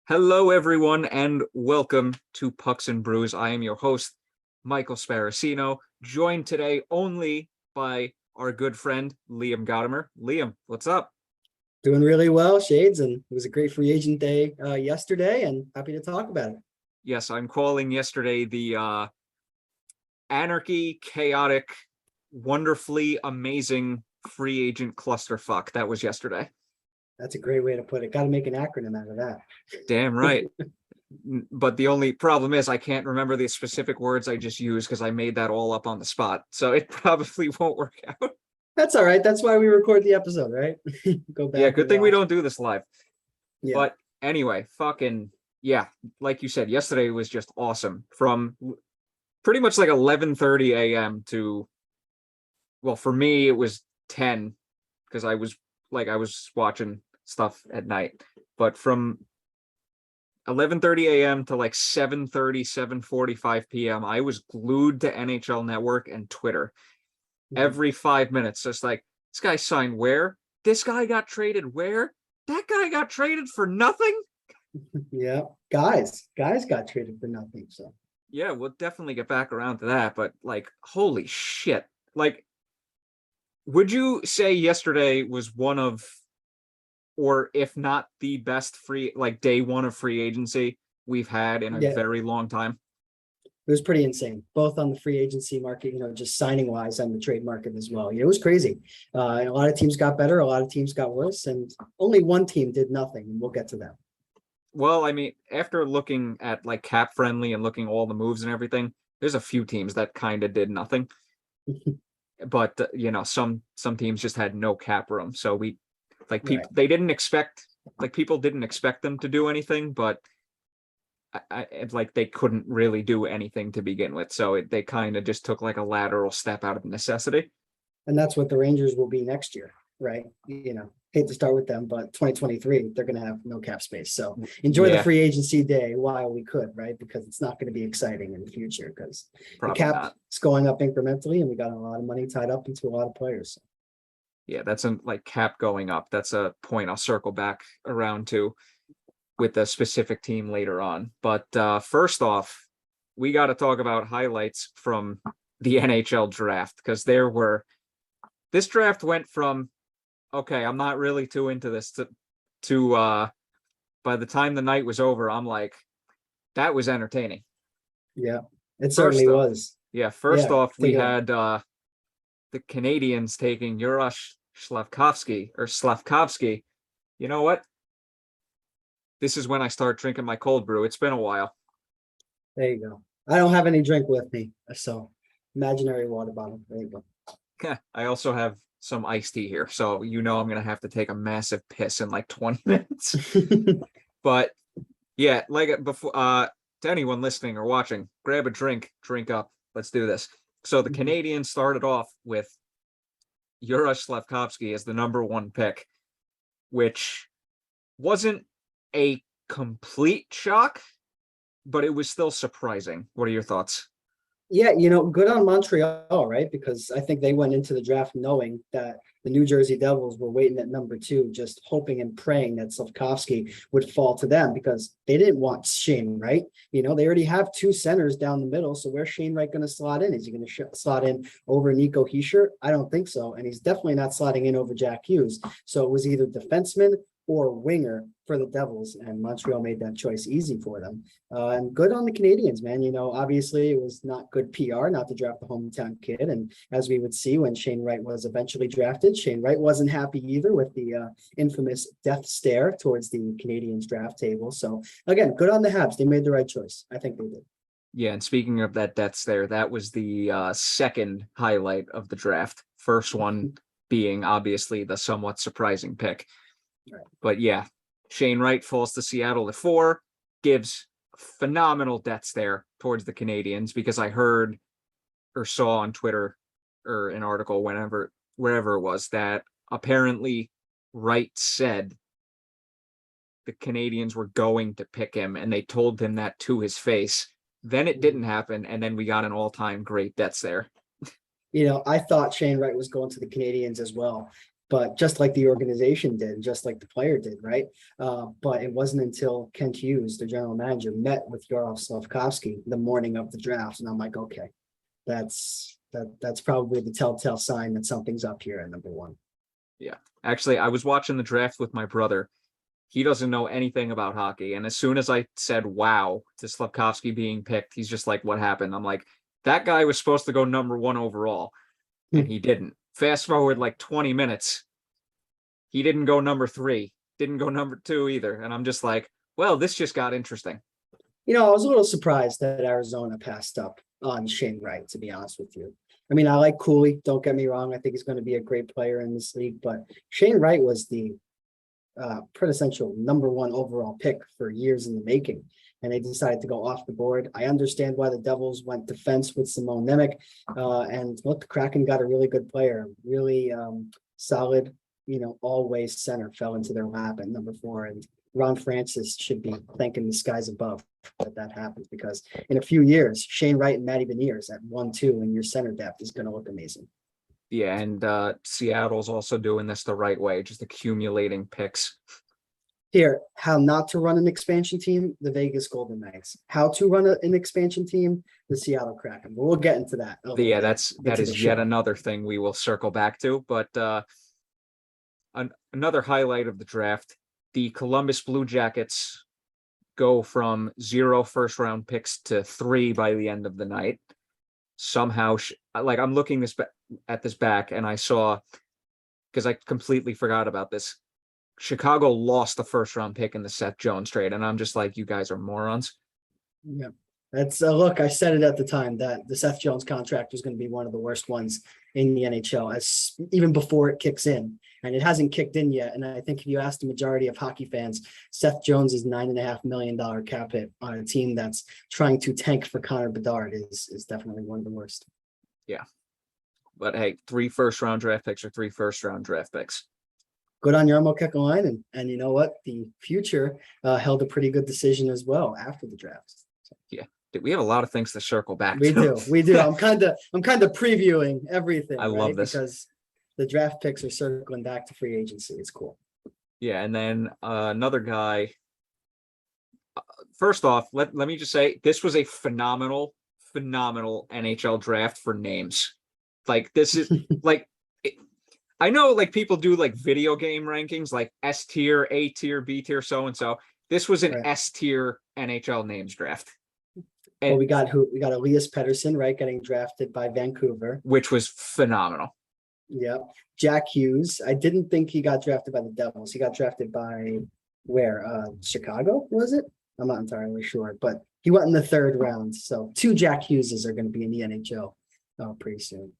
Hello, everyone, and welcome to Pucks and Brews. I am your host, Michael Sparacino, joined today only by our good friend, Liam Gotimer. Liam, what's up? Doing really well, Shades, and it was a great free agent day yesterday, and happy to talk about it. Yes, I'm calling yesterday the anarchy, chaotic, wonderfully amazing free agent clusterfuck. That was yesterday. That's a great way to put it. Got to make an acronym out of that. Damn right. But the only problem is I can't remember the specific words I just used because I made that all up on the spot. So it probably won't work out. That's all right. That's why we record the episode, right? Go back. Yeah, good thing we don't do this live. Yeah. But anyway, like you said, yesterday was just awesome. From pretty much like 11:30 a.m. to, well, for me it was 10 because I was watching stuff at night. But from 11:30 a.m. to like 7:30, 7:45 p.m., I was glued to NHL Network and Twitter. Every 5 minutes, just like, this guy signed where? This guy got traded where? That guy got traded for nothing? Yeah, guys got traded for nothing. So yeah, we'll definitely get back around to that. But like, holy shit. Like, would you say yesterday was one of, or if not the best day one of free agency we've had in a very long time? It was pretty insane, both on the free agency market, just signing wise, and the trade market as well. It was crazy. A lot of teams got better, a lot of teams got worse, and only one team did nothing, and we'll get to that. Well, I mean, after looking at like cap friendly and looking all the moves and everything, there's a few teams that kind of did nothing. But some teams just had no cap room. So people didn't expect them to do anything, but they couldn't really do anything to begin with. So they kind of just took like a lateral step out of necessity. And that's what the Rangers will be next year, right? Hate to start with them, but 2023, they're going to have no cap space. So enjoy the free agency day while we could, right? Because it's not going to be exciting in the future because the cap is going up incrementally and we got a lot of money tied up into a lot of players. So. Yeah, that's cap going up. That's a point I'll circle back around to with a specific team later on. But first off, we got to talk about highlights from the NHL draft because this draft went from, okay, I'm not really too into this to by the time the night was over, I'm like, that was entertaining. Yeah, it certainly was. Yeah, first off, we had the Canadiens taking Juraj Slafkovsky. You know what? This is when I start drinking my cold brew. It's been a while. There you go. I don't have any drink with me, so imaginary water bottle. There you go. I also have some iced tea here, so I'm going to have to take a massive piss in like 20 minutes. But yeah, like before, to anyone listening or watching, grab a drink up. Let's do this. So the Canadiens started off with Juraj Slafkovsky as the number one pick, which wasn't a complete shock, but it was still surprising. What are your thoughts? Yeah, good on Montreal, right? Because I think they went into the draft knowing that the New Jersey Devils were waiting at number 2, just hoping and praying that Slafkovsky would fall to them because they didn't want Shane Wright. They already have 2 centers down the middle. So where's Shane Wright going to slot in? Is he going to slot in over Nico Hischier? I don't think so. And he's definitely not slotting in over Jack Hughes. So it was either defenseman or winger for the Devils, and Montreal made that choice easy for them. And good on the Canadiens, man. Obviously it was not good PR not to draft the hometown kid. And as we would see when Shane Wright was eventually drafted, Shane Wright wasn't happy either with the infamous death stare towards the Canadiens draft table. So again, good on the Habs. They made the right choice. I think they did. Yeah, and speaking of that death stare, that was the second highlight of the draft. First one being obviously the somewhat surprising pick. Right. But yeah, Shane Wright falls to Seattle at 4, gives phenomenal death stare towards the Canadiens because I heard or saw on Twitter or an article wherever it was that apparently Wright said the Canadiens were going to pick him and they told him that to his face. Then it didn't happen, and then we got an all-time great death stare. I thought Shane Wright was going to the Canadiens as well. but just like the organization did, just like the player did, right? But it wasn't until Kent Hughes, the general manager, met with Juraj Slafkovsky the morning of the draft, and I'm like, okay, that's probably the telltale sign that something's up here at number one. Yeah. Actually, I was watching the draft with my brother. He doesn't know anything about hockey. And as soon as I said, wow, to Slafkovsky being picked, he's just like, what happened? I'm like, that guy was supposed to go number one overall, and he didn't. Fast forward like 20 minutes. He didn't go number 3, didn't go number 2 either. And I'm just like, well, this just got interesting. I was a little surprised that Arizona passed up on Shane Wright, to be honest with you. I mean, I like Cooley, don't get me wrong. I think he's going to be a great player in this league, but Shane Wright was the quintessential number 1 overall pick for years in the making, and they decided to go off the board. I understand why the Devils went defense with Simone Nemec, and look, the Kraken got a really good player, really solid, always center fell into their lap at number 4, and Ron Francis should be thanking the skies above that happens, because in a few years, Shane Wright and Matty Beniers at 1-2 and your center depth is going to look amazing. Yeah, and Seattle's also doing this the right way, just accumulating picks. Here, how not to run an expansion team, the Vegas Golden Knights. How to run an expansion team, the Seattle Kraken. But we'll get into that. Yeah, that is yet another thing we will circle back to. But another highlight of the draft, the Columbus Blue Jackets go from 0 first-round picks to 3 by the end of the night. Somehow, I'm looking at this back, and I saw, because I completely forgot about this, Chicago lost the first-round pick in the Seth Jones trade, and I'm just like, you guys are morons. Yeah, that's look, I said it at the time that the Seth Jones contract was going to be one of the worst ones in the NHL, as even before it kicks in, and it hasn't kicked in yet. And I think if you ask the majority of hockey fans, Seth Jones's $9.5 million cap hit on a team that's trying to tank for Connor Bedard is definitely one of the worst. Yeah, but hey, 3 first-round draft picks or 3 first-round draft picks. Good on Jarmo Kekalainen, and you know what? The future held a pretty good decision as well after the draft. So. Yeah, we have a lot of things to circle back. We do. I'm kind of previewing everything. I love this because the draft picks are circling back to free agency. It's cool. Yeah, and then another guy. First off, let me just say this was a phenomenal NHL draft for names. Like this is like. I know like people do like video game rankings, like S tier, A tier, B tier, so and so. This was an S tier NHL names draft. And well, we got Elias Petterson, right, getting drafted by Vancouver, which was phenomenal. Yep. Jack Hughes. I didn't think he got drafted by the Devils. He got drafted by where? Chicago, was it? I'm not entirely sure, but he went in the 3rd round. So 2 Jack Hugheses are going to be in the NHL pretty soon.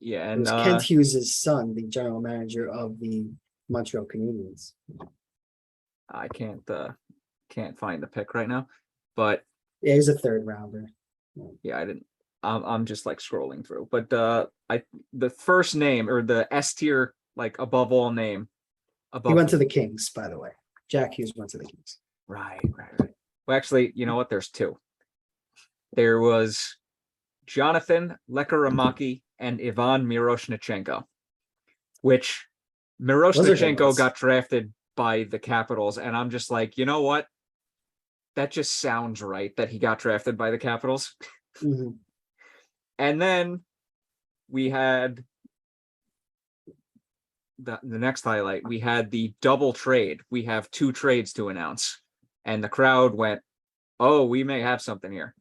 Yeah, and it was Kent Hughes' son, the general manager of the Montreal Canadiens. I can't find the pick right now, but yeah, he's a 3rd rounder. Yeah, I didn't. I'm just like scrolling through, but the first name or the S tier like above all name. He went to the Kings, by the way. Jack Hughes went to the Kings. Right. Well, actually, you know what? There's 2. There was Jonathan Lekaramaki and Ivan Miroshnichenko, which Miroshnichenko got drafted by the Capitals, and I'm just like, you know what? That just sounds right that he got drafted by the Capitals. Mm-hmm. And then we had the next highlight. We had the double trade. We have 2 trades to announce, and the crowd went, oh, we may have something here.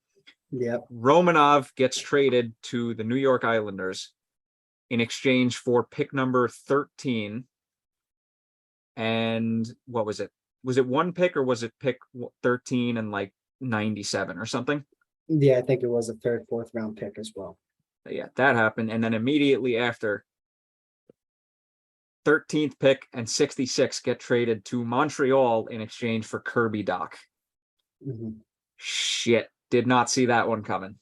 Yep. Romanov gets traded to the New York Islanders in exchange for pick number 13. And what was it? Was it 1 pick or was it pick 13 and like 97 or something? Yeah, I think it was a 3rd, 4th round pick as well. But yeah, that happened. And then immediately after, 13th pick and 66 get traded to Montreal in exchange for Kirby Dach. Mm-hmm. Shit. Did not see that one coming,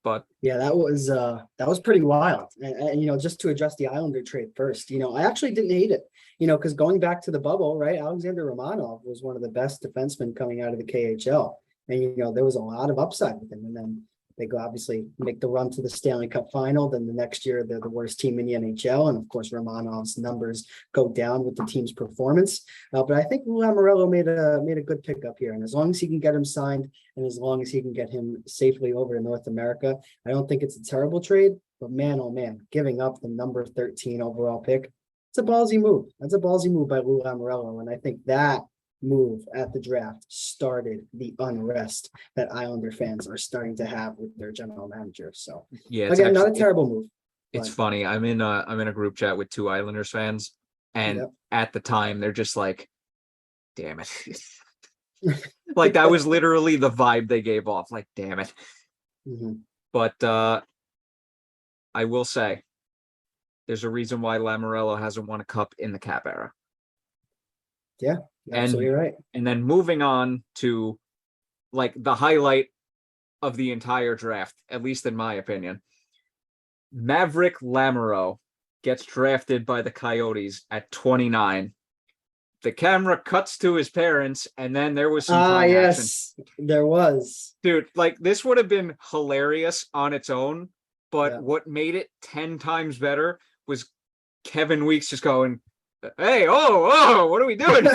but yeah, that was pretty wild. And just to address the Islander trade first, I actually didn't hate it, because going back to the bubble, right? Alexander Romanov was one of the best defensemen coming out of the KHL, and there was a lot of upside with him. And then They go obviously make the run to the Stanley Cup final. Then the next year, they're the worst team in the NHL. And of course, Romanov's numbers go down with the team's performance. But I think Lou Lamoriello made a good pickup here. And as long as he can get him signed and as long as he can get him safely over to North America, I don't think it's a terrible trade. But man, oh man, giving up the number 13 overall pick, it's a ballsy move. That's a ballsy move by Lou Lamoriello. And I think that move at the draft started the unrest that Islander fans are starting to have with their general manager. So Yeah, again, not a terrible move. It's but- funny. I'm in a group chat with 2 Islanders fans, and Yep. at the time they're just like, damn it. Like that was literally the vibe they gave off. Like, damn it. Mhm. But I will say there's a reason why Lamoriello hasn't won a cup in the Cap era. Absolutely right. And then moving on to like the highlight of the entire draft, at least in my opinion, Maverick Lamerioux gets drafted by the Coyotes at 29. The camera cuts to his parents, and then there was some tongue action. Yes, there was. Dude, like this would have been hilarious on its own, but Yeah. what made it 10 times better was Kevin Weeks just going, hey, oh, what are we doing?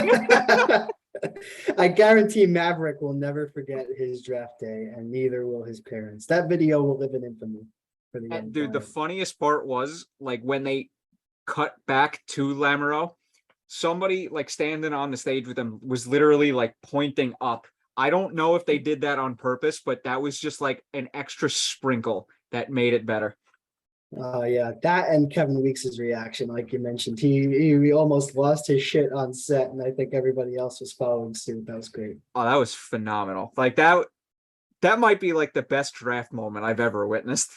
I guarantee Maverick will never forget his draft day, and neither will his parents. That video will live in infamy for the young Dude, the player. funniest part was like when they cut back to Lamerioux, somebody like standing on the stage with him was literally like pointing up. I don't know if they did that on purpose, but that was just like an extra sprinkle that made it better. Yeah, that and Kevin Weeks' reaction, like you mentioned, he almost lost his shit on set, and I think everybody else was following suit. That was great. Oh, that was phenomenal. Like that might be like the best draft moment I've ever witnessed.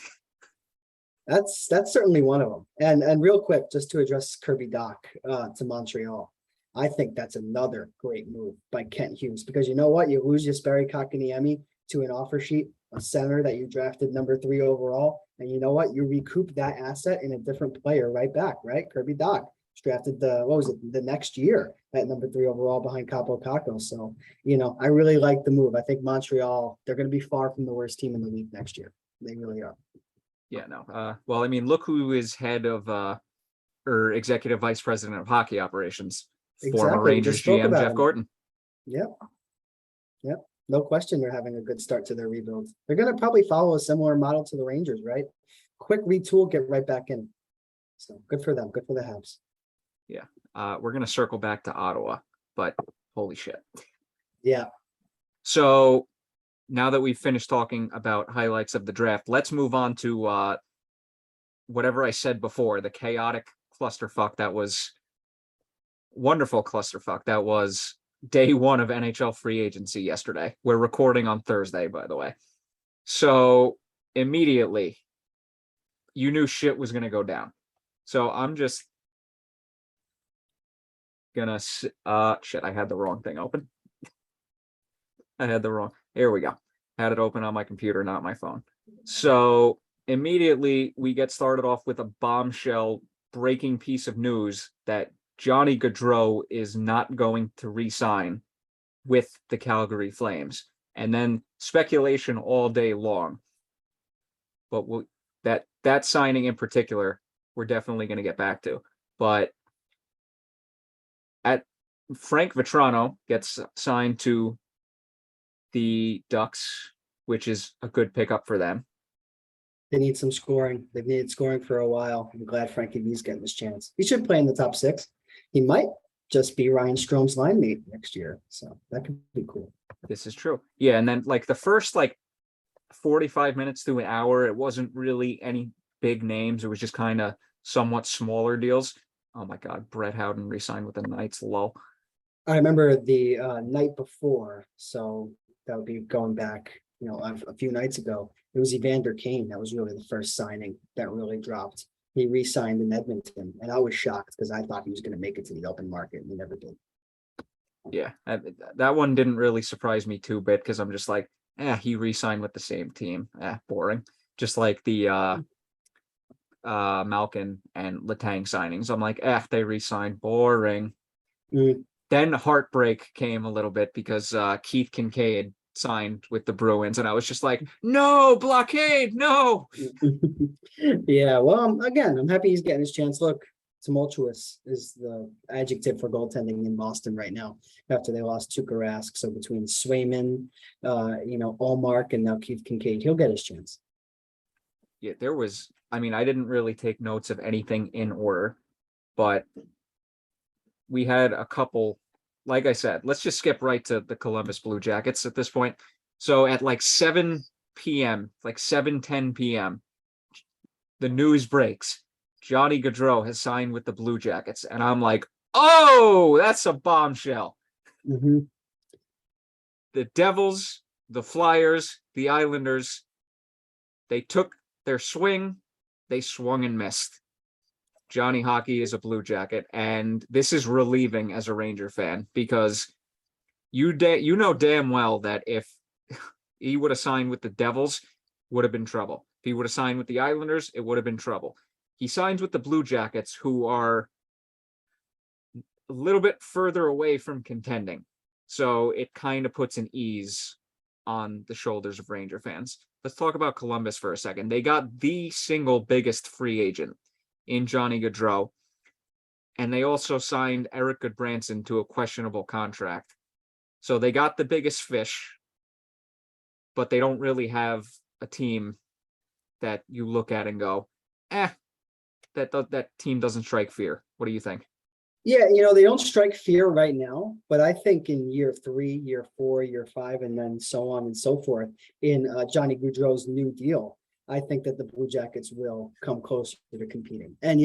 That's certainly one of them. And real quick, just to address Kirby Dach to Montreal, I think that's another great move by Kent Hughes, because you know what? You lose Jesperi Kotkaniemi to an offer sheet, a center that you drafted number 3 overall, and you know what? You recoup that asset in a different player right back, right? Kirby Dach drafted the next year at number 3 overall behind Capo Caco. So, I really like the move. I think Montreal, they're going to be far from the worst team in the league next year. They really are. Yeah, no. Well, I mean, look who is head of or executive vice president of hockey operations, former Exactly. We Rangers just spoke GM about Jeff him. Gordon. Yep. No question they're having a good start to their rebuild. They're going to probably follow a similar model to the Rangers, right? Quick retool, get right back in. So good for them. Good for the Habs. We're gonna circle back to Ottawa, but holy shit. Yeah. So now that we've finished talking about highlights of the draft, let's move on to whatever I said before, the chaotic clusterfuck that was wonderful clusterfuck that was day 1 of NHL free agency yesterday. We're recording on Thursday, by the way. So immediately you knew shit was gonna go down. So I'm just gonna shit, I had the wrong thing open. Here we go. Had it open on my computer, not my phone. So immediately we get started off with a bombshell breaking piece of news that Johnny Gaudreau is not going to re-sign with the Calgary Flames, and then speculation all day long. But that signing in particular, we're definitely going to get back to. But Frank Vetrano gets signed to the Ducks, which is a good pickup for them. They need some scoring. They've needed scoring for a while. I'm glad Frankie V's getting this chance. He should play in the top 6. He might just be Ryan Strom's line mate next year. So that could be cool. This is true. Yeah, and then like the first 45 minutes to an hour, it wasn't really any big names. It was just kind of somewhat smaller deals. Oh my God, Brett Howden re-signed with the Knights. Lol. I remember the night before, so that would be going back, a few nights ago. It was Evander Kane. That was really the first signing that really dropped. He re-signed in Edmonton, and I was shocked because I thought he was going to make it to the open market, and he never did. Yeah, that one didn't really surprise me too bit because I'm just like, he re-signed with the same team. Boring. Just like the Malkin and Letang signings. I'm like, they re-signed. Boring. Mm. Then heartbreak came a little bit because Keith Kincaid signed with the Bruins, and I was just like, no, blockade, no. Yeah, well, again, I'm happy he's getting his chance. Look, tumultuous is the adjective for goaltending in Boston right now after they lost Tuukka Rask. So between Swayman, Allmark, and now Keith Kincaid, he'll get his chance. Yeah, I didn't really take notes of anything in order, but we had a couple, like I said, let's just skip right to the Columbus Blue Jackets at this point. So at like 7 p.m., like 7:10 p.m., the news breaks. Johnny Gaudreau has signed with the Blue Jackets. And I'm like, oh, that's a bombshell. Mm-hmm. The Devils, the Flyers, the Islanders, they took their swing, they swung and missed. Johnny Hockey is a Blue Jacket, and this is relieving as a Ranger fan because you know damn well that if he would have signed with the Devils, would have been trouble. If he would have signed with the Islanders, it would have been trouble. He signs with the Blue Jackets, who are a little bit further away from contending. So it kind of puts an ease on the shoulders of Ranger fans. Let's talk about Columbus for a second. They got the single biggest free agent in Johnny Gaudreau, and they also signed Erik Goodbranson to a questionable contract. So they got the biggest fish, but they don't really have a team that you look at and go, that team doesn't strike fear. What do you think? Yeah, they don't strike fear right now, but I think in year 3, year 4, year 5, and then so on and so forth, in Johnny Gaudreau's new deal, I think that the Blue Jackets will come closer to competing. And,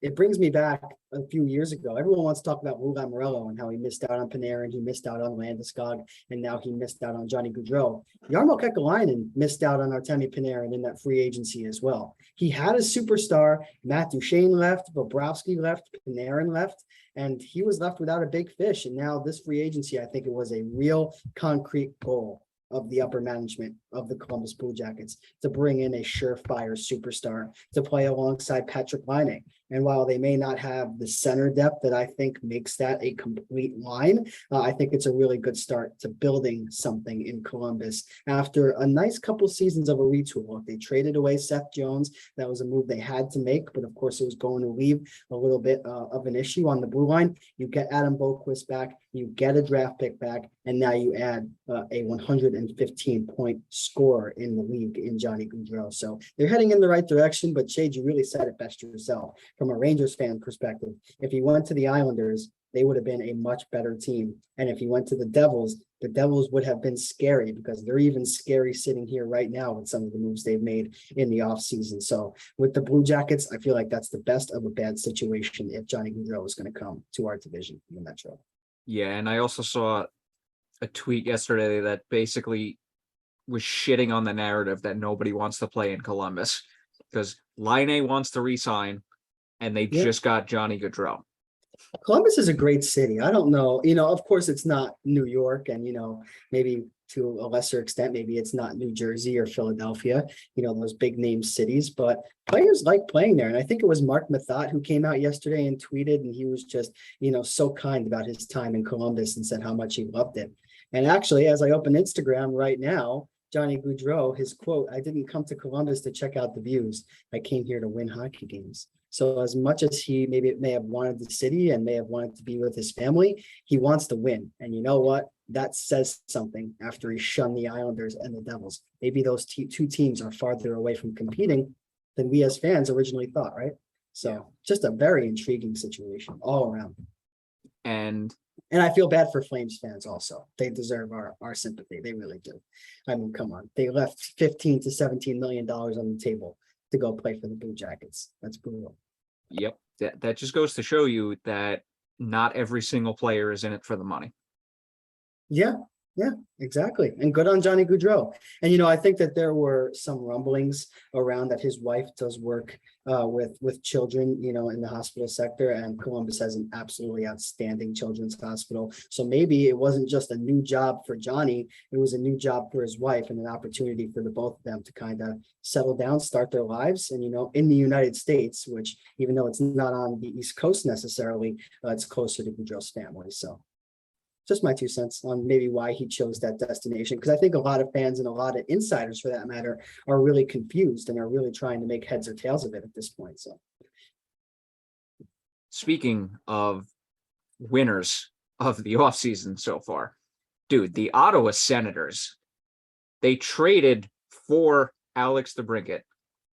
it brings me back a few years ago. Everyone wants to talk about Lou Lamoriello and how he missed out on Panarin, he missed out on Landeskog, and now he missed out on Johnny Gaudreau. Jarmo Kekalainen missed out on Artemi Panarin in that free agency as well. He had a superstar. Matt Duchene left, Bobrovsky left, Panarin left, and he was left without a big fish. And now this free agency, I think it was a real concrete goal of the upper management of the Columbus Blue Jackets to bring in a surefire superstar to play alongside Patrick Laine. And while they may not have the center depth that I think makes that a complete line, I think it's a really good start to building something in Columbus after a nice couple seasons of a retool. They traded away Seth Jones. That was a move they had to make, but of course it was going to leave a little bit of an issue on the blue line. You get Adam Boqvist back, you get a draft pick back, and now you add a 115-point scorer in the league in Johnny Gaudreau. So they're heading in the right direction, but Shade, you really said it best yourself. From a Rangers fan perspective, if he went to the Islanders, they would have been a much better team. And if he went to the Devils would have been scary because they're even scary sitting here right now with some of the moves they've made in the offseason. So with the Blue Jackets, I feel like that's the best of a bad situation if Johnny Gaudreau is going to come to our division in the Metro. Yeah, and I also saw a tweet yesterday that basically was shitting on the narrative that nobody wants to play in Columbus because Laine wants to re-sign and they just got Johnny Gaudreau. Columbus is a great city. I don't know, of course it's not New York and, maybe to a lesser extent, maybe it's not New Jersey or Philadelphia, those big name cities, but players like playing there. And I think it was Mark Mathot who came out yesterday and tweeted, and he was just, so kind about his time in Columbus and said how much he loved it. And actually, as I open Instagram right now, Johnny Gaudreau, his quote, "I didn't come to Columbus to check out the views. I came here to win hockey games." So as much as he may have wanted the city and may have wanted to be with his family, he wants to win. And you know what? That says something after he shunned the Islanders and the Devils. Maybe those two teams are farther away from competing than we as fans originally thought, right? So just a very intriguing situation all around. And I feel bad for Flames fans also. They deserve our sympathy. They really do. I mean, come on. They left $15 to $17 million on the table to go play for the Blue Jackets. That's brutal. Yep. That just goes to show you that not every single player is in it for the money. Yeah, exactly. And good on Johnny Gaudreau. And, I think that there were some rumblings around that his wife does work with children, in the hospital sector, and Columbus has an absolutely outstanding children's hospital. So maybe it wasn't just a new job for Johnny, it was a new job for his wife and an opportunity for the both of them to kind of settle down, start their lives. And, in the United States, which even though it's not on the East Coast necessarily, it's closer to Gaudreau's family. So Just my 2 cents on maybe why he chose that destination. Because I think a lot of fans and a lot of insiders, for that matter, are really confused and are really trying to make heads or tails of it at this point. So, Speaking of winners of the offseason so far, dude, the Ottawa Senators, they traded for Alex Debrincat.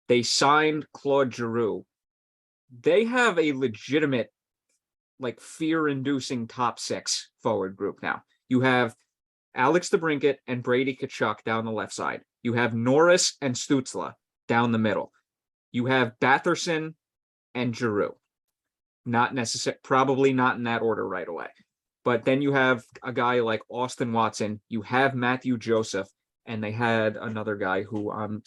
They signed Claude Giroux. They have a legitimate, like, fear-inducing top six forward group now. You have Alex Debrincat and Brady Tkachuk down the left side. You have Norris and Stützle down the middle. You have Batherson and Giroux. Not necessary, probably not in that order right away. But then you have a guy like Austin Watson. You have Matthew Joseph, and they had another guy who I'm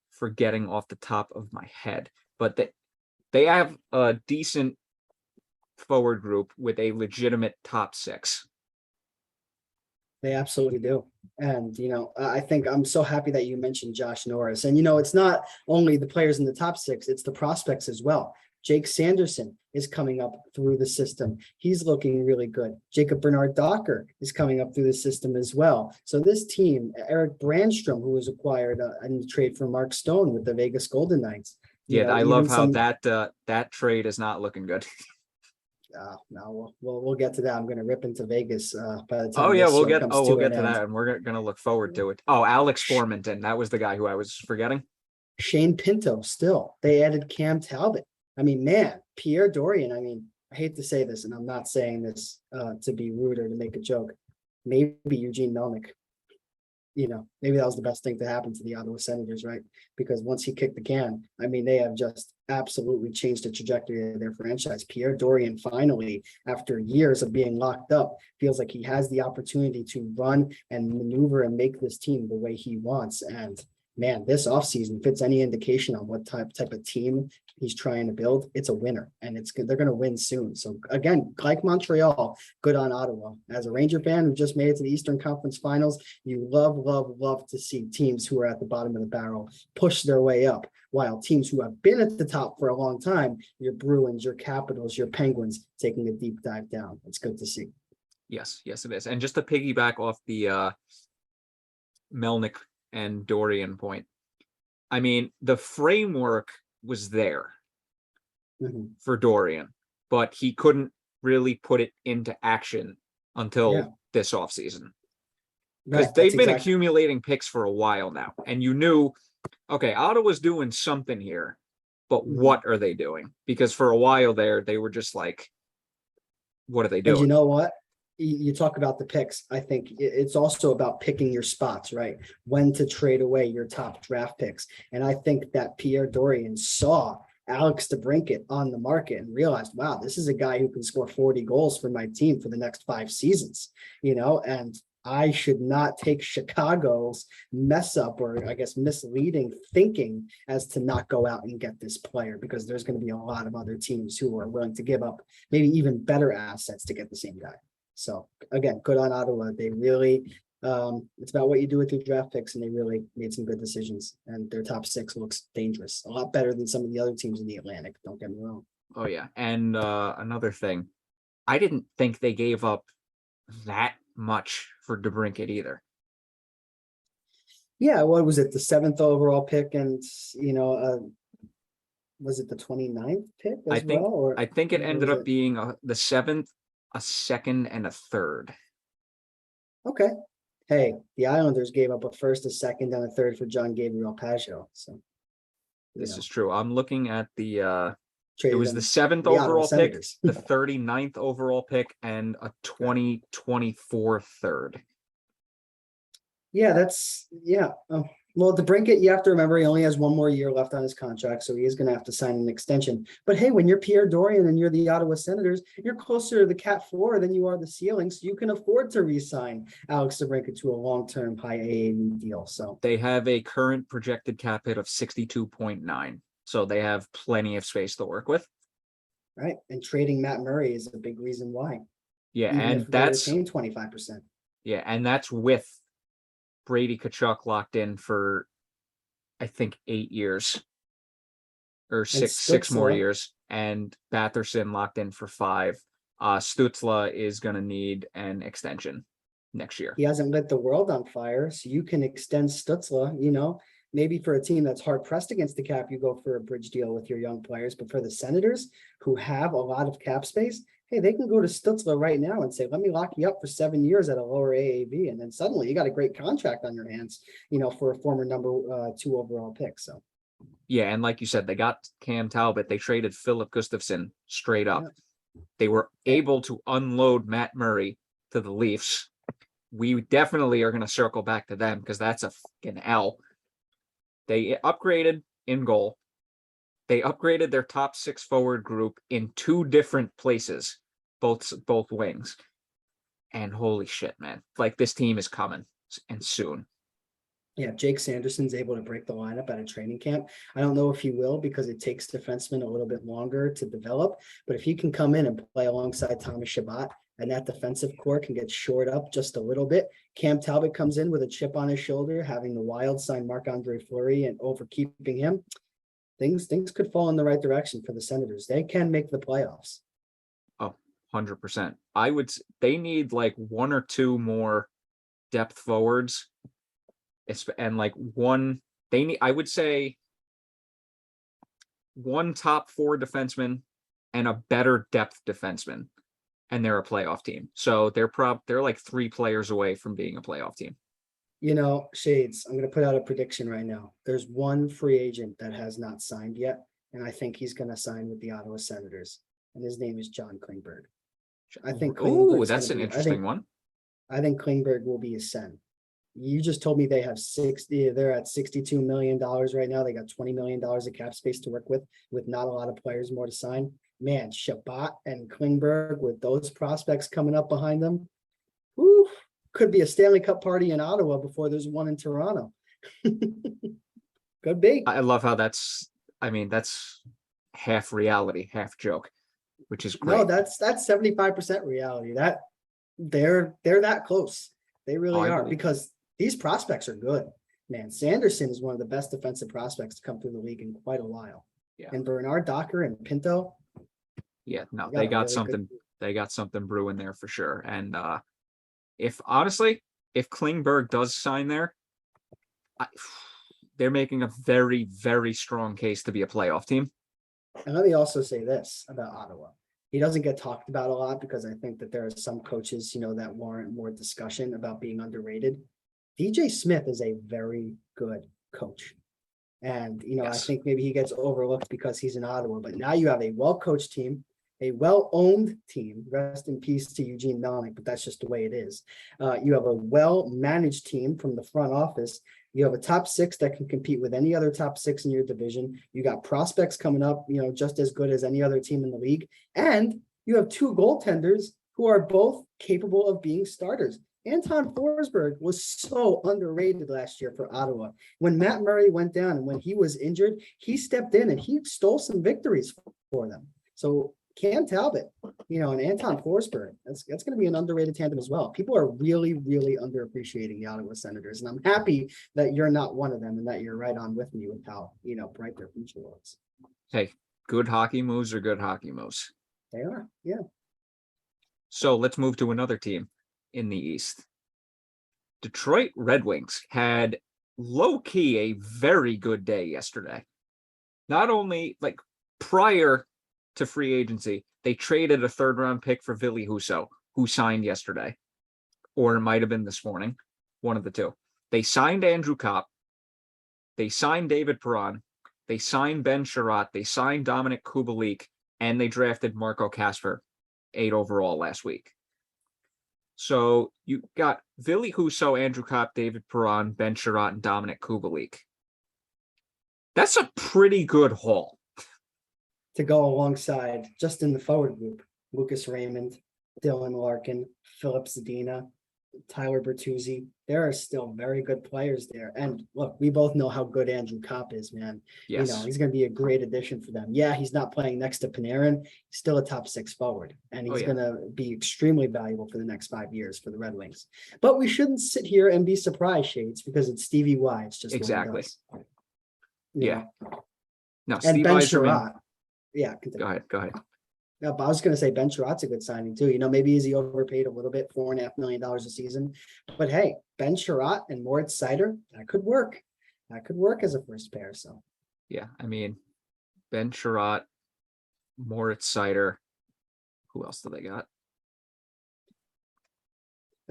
forgetting off the top of my head. But they have a decent forward group with a legitimate top six. they absolutely do. And, I think I'm so happy that you mentioned Josh Norris. And, it's not only the players in the top six, it's the prospects as well. Jake Sanderson is coming up through the system. He's looking really good. Jacob Bernard Docker is coming up through the system as well. So this team, Eric Brandstrom, who was acquired in the trade for Mark Stone with the Vegas Golden Knights. Yeah, I love how that trade is not looking good. No, we'll get to that. I'm going to rip into Vegas by the time. Oh yeah, we'll get to that, and we're going to look forward to it. Oh, Alex Formenton, that was the guy who I was forgetting. Shane Pinto, still. They added Cam Talbot. I mean, man, Pierre Dorian. I mean, I hate to say this, and I'm not saying this to be rude or to make a joke. Maybe Eugene Melnyk. Maybe that was the best thing to happen to the Ottawa Senators, right? Because once he kicked the can, I mean, they have just absolutely changed the trajectory of their franchise. Pierre Dorian finally, after years of being locked up, feels like he has the opportunity to run and maneuver and make this team the way he wants. And man, this offseason, if it's any indication on what type of team he's trying to build, it's a winner, and it's good. They're going to win soon. So again, like Montreal, good on Ottawa. As a Ranger fan who just made it to the Eastern Conference Finals, you love to see teams who are at the bottom of the barrel push their way up, while teams who have been at the top for a long time, your Bruins, your Capitals, your Penguins, taking a deep dive down. It's good to see. Yes, it is. And just to piggyback off the Melnyk and Dorian point, I mean, the framework was there for Dorian, but he couldn't really put it into action until this offseason. Because they've been accumulating picks for a while now, and you knew, okay, Ottawa's doing something here, but what are they doing? Because for a while there, they were just like, what are they doing? And you know what? You talk about the picks. I think it's also about picking your spots, right? When to trade away your top draft picks. And I think that Pierre Dorian saw Alex Debrincat on the market and realized, wow, this is a guy who can score 40 goals for my team for the next 5 seasons, and I should not take Chicago's mess up, or I guess misleading thinking, as to not go out and get this player, because there's going to be a lot of other teams who are willing to give up maybe even better assets to get the same guy. So again, good on Ottawa. They really, it's about what you do with your draft picks, and they really made some good decisions. And their top 6 looks dangerous, a lot better than some of the other teams in the Atlantic. Don't get me wrong. Oh yeah, and another thing, I didn't think they gave up that much for Debrincat either. Yeah, what was it? The 7th overall pick, and was it the 29th pick as well? I think it ended up being the 7th, a 2nd, and a 3rd. Okay. Hey, the Islanders gave up a 1st, a 2nd, and a 3rd for John Gabriel Pageau. So this is true. I'm looking at the it was the 7th overall pick, the 39th overall pick, and a 2024 3rd. Yeah, well, Debrincat, you have to remember, he only has 1 more year left on his contract, so he is going to have to sign an extension. But hey, when you're Pierre Dorian and you're the Ottawa Senators, you're closer to the cap floor than you are the ceiling, so you can afford to re-sign Alex Debrincat to a long-term high AAV deal. So they have a current projected cap hit of 62.9, so they have plenty of space to work with. Right, and trading Matt Murray is a big reason why. Yeah, even and if that's 25%. Yeah, and that's with Brady Tkachuk locked in for, I think, 8 years or six more years, and Batherson locked in for 5. Stützle is going to need an extension next year. He hasn't lit the world on fire, so you can extend Stützle, maybe for a team that's hard pressed against the cap, you go for a bridge deal with your young players. But for the Senators, who have a lot of cap space, hey, they can go to Stützle right now and say, let me lock you up for 7 years at a lower AAV. And then suddenly you got a great contract on your hands, for a former number 2 overall pick. So. Yeah, and like you said, they got Cam Talbot. They traded Philip Gustafson straight up. Yeah. They were able to unload Matt Murray to the Leafs. We definitely are going to circle back to them because that's a fucking L. They upgraded in goal. They upgraded their top 6 forward group in 2 different places, both wings. And holy shit, man. Like, this team is coming, and soon. Yeah, Jake Sanderson's able to break the lineup at a training camp. I don't know if he will because it takes defensemen a little bit longer to develop. But if he can come in and play alongside Thomas Chabot and that defensive core can get shored up just a little bit, Cam Talbot comes in with a chip on his shoulder, having the Wild sign Marc-Andre Fleury and overkeeping him. Things could fall in the right direction for the Senators. They can make the playoffs. Oh, 100%. They need like 1 or 2 more depth forwards. And like I would say 1 top 4 defenseman and a better depth defenseman, and they're a playoff team. So they're like 3 players away from being a playoff team. Shades, I'm going to put out a prediction right now. There's 1 free agent that has not signed yet, and I think he's going to sign with the Ottawa Senators, and his name is John Klingberg. I think. Oh, that's an interesting one. I think Klingberg will be a Sen. You just told me they have 60. They're at $62 million right now. They got $20 million of cap space to work with not a lot of players more to sign. Man, Chabot and Klingberg with those prospects coming up behind them. Whew, could be a Stanley Cup party in Ottawa before there's one in Toronto. Could be. I love how that's half reality, half joke, which is great. No, that's 75% reality. That they're that close. They really are, because these prospects are good, man. Sanderson is one of the best defensive prospects to come through the league in quite a while. Yeah. And Bernard Docker and Pinto. Yeah, no, they got something. They got something brewing there for sure. And if Klingberg does sign there, they're making a very, very strong case to be a playoff team. And let me also say this about Ottawa. He doesn't get talked about a lot because I think that there are some coaches, that warrant more discussion about being underrated. DJ Smith is a very good coach. And, yes. I think maybe he gets overlooked because he's in Ottawa, but now you have a well-coached team, a well-owned team. Rest in peace to Eugene Melnyk, but that's just the way it is. You have a well-managed team from the front office. You have a top 6 that can compete with any other top 6 in your division. You got prospects coming up, just as good as any other team in the league. And you have 2 goaltenders who are both capable of being starters. Anton Forsberg was so underrated last year for Ottawa. When Matt Murray went down and when he was injured, he stepped in and he stole some victories for them. So Cam Talbot, and Anton Forsberg, that's going to be an underrated tandem as well. People are really, really underappreciating the Ottawa Senators, and I'm happy that you're not one of them and that you're right on with me with how, bright their future looks. Hey, good hockey moves are good hockey moves. They are, yeah. So let's move to another team in the East. Detroit Red Wings had low-key a very good day yesterday. Not only, prior to free agency, they traded a 3rd-round pick for Ville Husso, who signed yesterday, or it might have been this morning, one of the 2. They signed Andrew Kopp, they signed David Perron, they signed Ben Sherratt, they signed Dominic Kubalik, and they drafted Marco Kasper, 8 overall last week. So you got Ville Husso, Andrew Kopp, David Perron, Ben Sherratt, and Dominic Kubalik. That's a pretty good haul. To go alongside, just in the forward group, Lucas Raymond, Dylan Larkin, Philip Zadina, Tyler Bertuzzi. There are still very good players there. And look, we both know how good Andrew Kopp is, man. Yes. He's going to be a great addition for them. Yeah, he's not playing next to Panarin. He's still a top 6 forward. And he's going to be extremely valuable for the next 5 years for the Red Wings. But we shouldn't sit here and be surprised, Shades, because it's Stevie Y. It's just exactly. Yeah. No, and Steve Ben Yzerman. Sherratt. Yeah. Go ahead. Yeah, but I was going to say Ben Sherratt's a good signing too. Maybe is he overpaid a little bit, $4.5 million a season. But hey, Ben Sherratt and Moritz Seider, that could work. That could work as a first pair. So Yeah, I mean, Ben Sherratt, Moritz Seider. Who else do they got?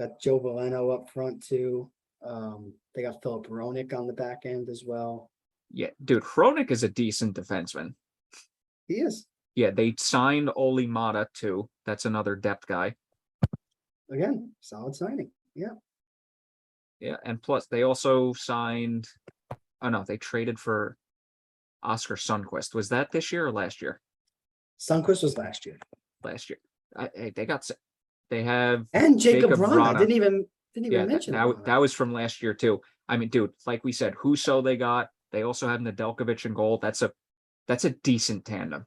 got Joe Veleno up front too. They got Philip Hronek on the back end as well. Yeah, dude, Hronek is a decent defenseman. He is. Yeah, they signed Oli Mata too. That's another depth guy. Again, solid signing. Yeah. Yeah, and plus they also signed. Oh no, they traded for Oscar Sundqvist. Was that this year or last year? Sundqvist was last year. Last year. They have And Jacob Vrana. I didn't even mention that was from last year too. I mean, dude, like we said, Husso they got. They also have Nedeljkovic in goal. That's a decent tandem.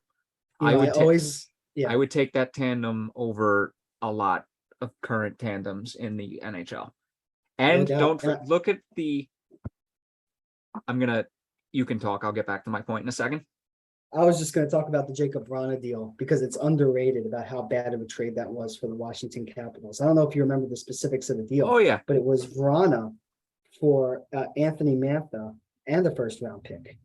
I would take that tandem over a lot of current tandems in the NHL. And look at the. You can talk. I'll get back to my point in a second. I was just going to talk about the Jacob Vrana deal because it's underrated about how bad of a trade that was for the Washington Capitals. I don't know if you remember the specifics of the deal. Oh yeah, but it was Vrana for Anthony Mantha and the first round pick.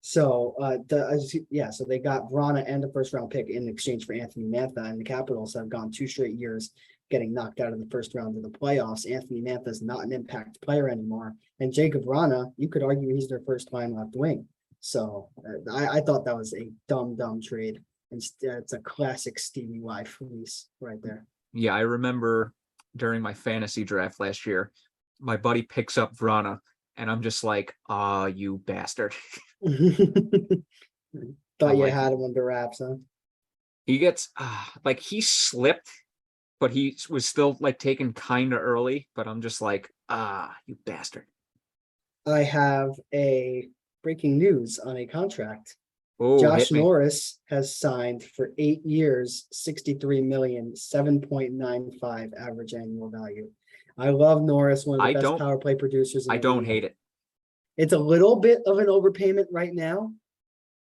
So so they got Vrana and the first round pick in exchange for Anthony Mantha, and the Capitals have gone 2 straight years getting knocked out of the first round of the playoffs. Anthony Mantha is not an impact player anymore, and Jacob Vrana, you could argue he's their first line left wing. So I thought that was a dumb trade. Instead, it's a classic Stevie Y fleece right there. Yeah, I remember during my fantasy draft last year, my buddy picks up Vrana, and I'm just like, you bastard. Thought you had him under wraps, huh? He gets he slipped, but he was still taken kind of early. But I'm just like, you bastard. I have a breaking news on a contract. Oh, Josh Norris has signed for 8 years, $63 million, 7.95 average annual value. I love Norris, one of the best power play producers. I don't hate it. It's a little bit of an overpayment right now.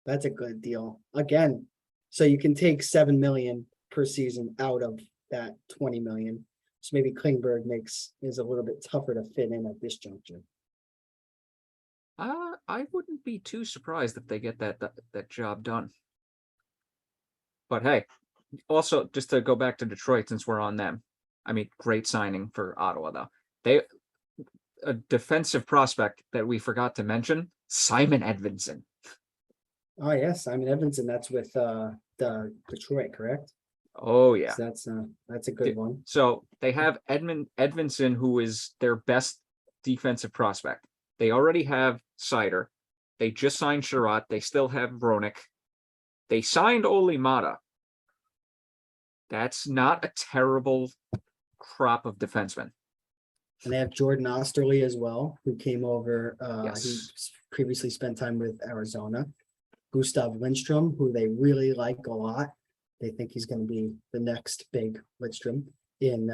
That's a good deal. Again, so you can take $7 million per season out of that $20 million. So maybe Klingberg is a little bit tougher to fit in at this juncture. I wouldn't be too surprised if they get that job done. But hey, also just to go back to Detroit since we're on them. I mean, great signing for Ottawa though. A defensive prospect that we forgot to mention, Simon Edvinsson. Oh yes, Simon Edvinsson. That's with the Detroit, correct? Oh yeah, so that's a good one. So they have Edvinsson, who is their best defensive prospect. They already have Seider. They just signed Sherratt. They still have Hronek. They signed Oli Mata. That's not a terrible crop of defensemen. And they have Jordan Osterley as well, who came over. Yes. He previously spent time with Arizona. Gustav Lindstrom, who they really like a lot. They think he's going to be the next big Lidstrom in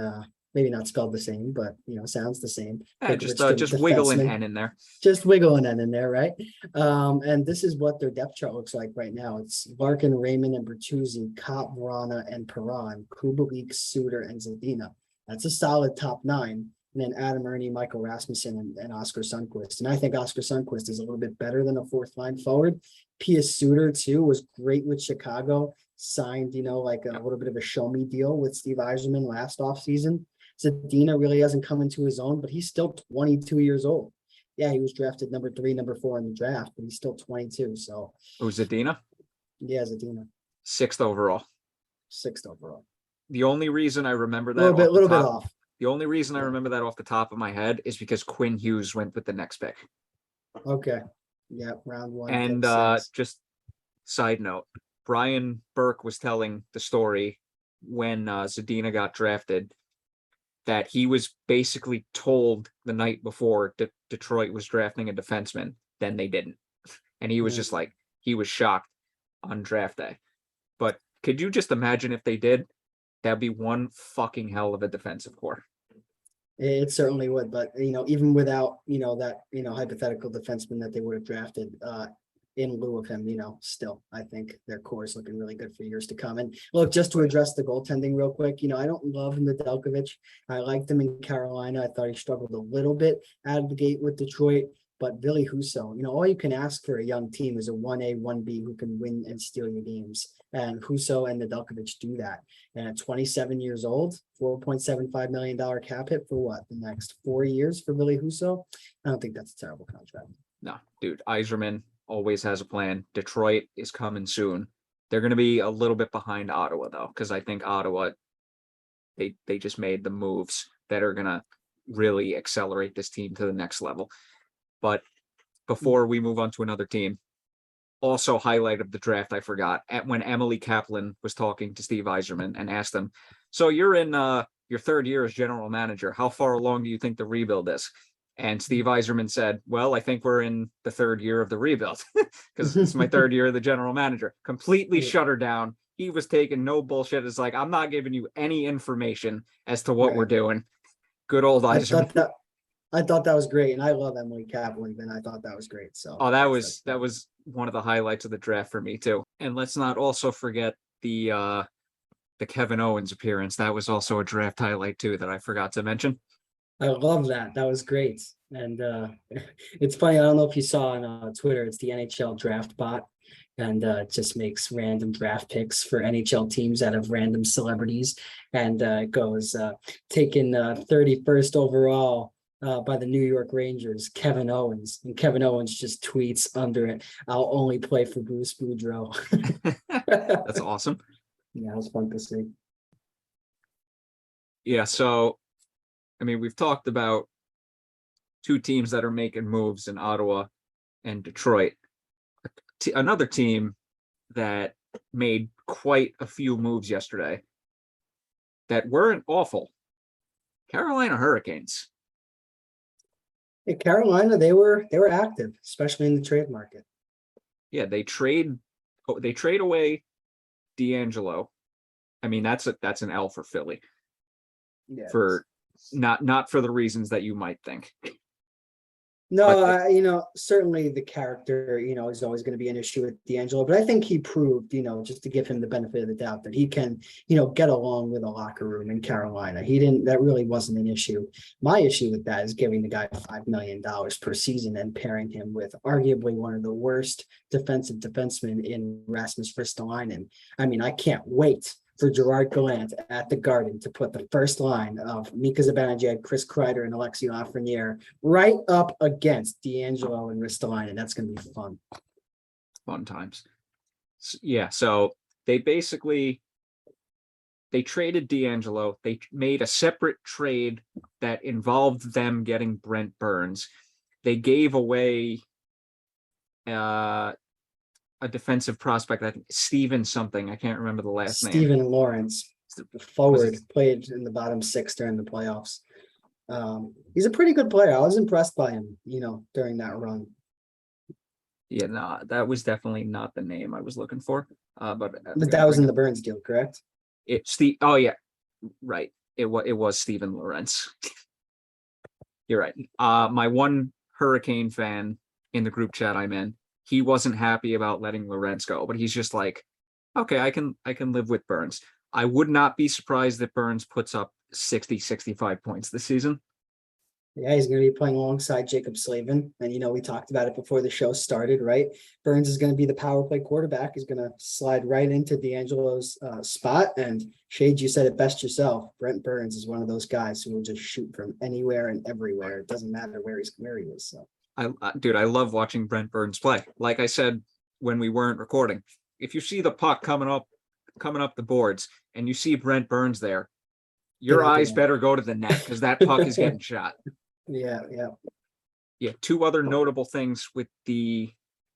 maybe not spelled the same, but sounds the same. Yeah, just wiggle an N in there. Just wiggle an N in there, right? And this is what their depth chart looks like right now. It's Larkin, Raymond, and Bertuzzi, Kopp, Vrana, and Perron, Kubalik, Suter, and Zadina. That's a solid top 9. And then Adam Ernie, Michael Rasmussen, and Oscar Sundqvist. And I think Oscar Sundqvist is a little bit better than a 4th line forward. Pius Suter, too, was great with Chicago. Signed, a little bit of a show me deal with Steve Yzerman last offseason. Zadina really hasn't come into his own, but he's still 22 years old. Yeah, he was drafted number 3, number 4 in the draft, but he's still 22. So, Zadina? Yeah, Zadina. 6th overall. 6th overall. The only reason I remember that a little bit off. The only reason I remember that off the top of my head is because Quinn Hughes went with the next pick. Okay. Yeah, round 1. And just side note, Brian Burke was telling the story when Zadina got drafted that he was basically told the night before that Detroit was drafting a defenseman, then they didn't. And he was just he was shocked on draft day. But could you just imagine if they did? That'd be one fucking hell of a defensive core. It certainly would, but even without that hypothetical defenseman that they would have drafted, in lieu of him, still, I think their core is looking really good for years to come. And look, just to address the goaltending real quick, I don't love Nedeljkovic. I liked him in Carolina. I thought he struggled a little bit out of the gate with Detroit, but Billy Husso, all you can ask for a young team is a 1A, 1B who can win and steal your games. And Husso and Nedeljkovic do that. And at 27 years old, $4.75 million cap hit for what? The next 4 years for Billy Husso? I don't think that's a terrible contract. No, dude, Yzerman always has a plan. Detroit is coming soon. They're going to be a little bit behind Ottawa, though, because I think Ottawa, they just made the moves that are going to really accelerate this team to the next level. But before we move on to another team, also highlight of the draft, I forgot, when Emily Kaplan was talking to Steve Yzerman and asked him, so you're in your third year as general manager. How far along do you think the rebuild is? And Steve Yzerman said, well, I think we're in the third year of the rebuild because it's my third year of the general manager. Completely shut her down. He was taking no bullshit. It's like, I'm not giving you any information as to what we're doing. Good old Yzerman. I thought that was great. And I love Emily Kaplan, and I thought that was great. So that was one of the highlights of the draft for me too. And let's not also forget the Kevin Owens appearance. That was also a draft highlight too that I forgot to mention. I love that. That was great. And it's funny. I don't know if you saw on Twitter, it's the NHL Draft bot. And it just makes random draft picks for NHL teams out of random celebrities. And it goes taken 31st overall by the New York Rangers, Kevin Owens. And Kevin Owens just tweets under it, I'll only play for Bruce Boudreau. That's awesome. Yeah, it was fun to see. Yeah, so I mean, we've talked about two teams that are making moves in Ottawa and Detroit. Another team that made quite a few moves yesterday that weren't awful. Carolina Hurricanes. In Carolina, they were active, especially in the trade market. Yeah, they trade away DeAngelo. I mean, that's an L for Philly. Yeah. For not for the reasons that you might think. No, certainly the character, is always going to be an issue with DeAngelo, but I think he proved, just to give him the benefit of the doubt that he can, get along with a locker room in Carolina. That really wasn't an issue. My issue with that is giving the guy $5 million per season and pairing him with arguably one of the worst defensive defensemen in Rasmus Ristolainen. I mean, I can't wait for Gerard Gallant at the Garden to put the first line of Mika Zibanejad, Chris Kreider, and Alexis Lafreniere right up against DeAngelo and Ristolainen. That's going to be fun. Fun times. Yeah, so they traded DeAngelo. They made a separate trade that involved them getting Brent Burns. They gave away a defensive prospect, I think Steven something. I can't remember the last name. Steven Lawrence, forward, played in the bottom six during the playoffs. He's a pretty good player. I was impressed by him, during that run. Yeah, no, that was definitely not the name I was looking for. But that was in the Burns deal, correct? Oh yeah, right. It was Steven Lawrence. You're right. My one Hurricane fan in the group chat I'm in, he wasn't happy about letting Lawrence go, but he's just like, okay, I can live with Burns. I would not be surprised if Burns puts up 60, 65 points this season. Yeah, he's going to be playing alongside Jacob Slavin. And, we talked about it before the show started, right? Burns is going to be the power play quarterback. He's going to slide right into DeAngelo's spot. And Shades, you said it best yourself. Brent Burns is one of those guys who will just shoot from anywhere and everywhere. It doesn't matter where he is. So. I love watching Brent Burns play. Like I said when we weren't recording, if you see the puck coming up the boards and you see Brent Burns there, your eyes better go to the net because that puck is getting shot. Yeah. Two other notable things with the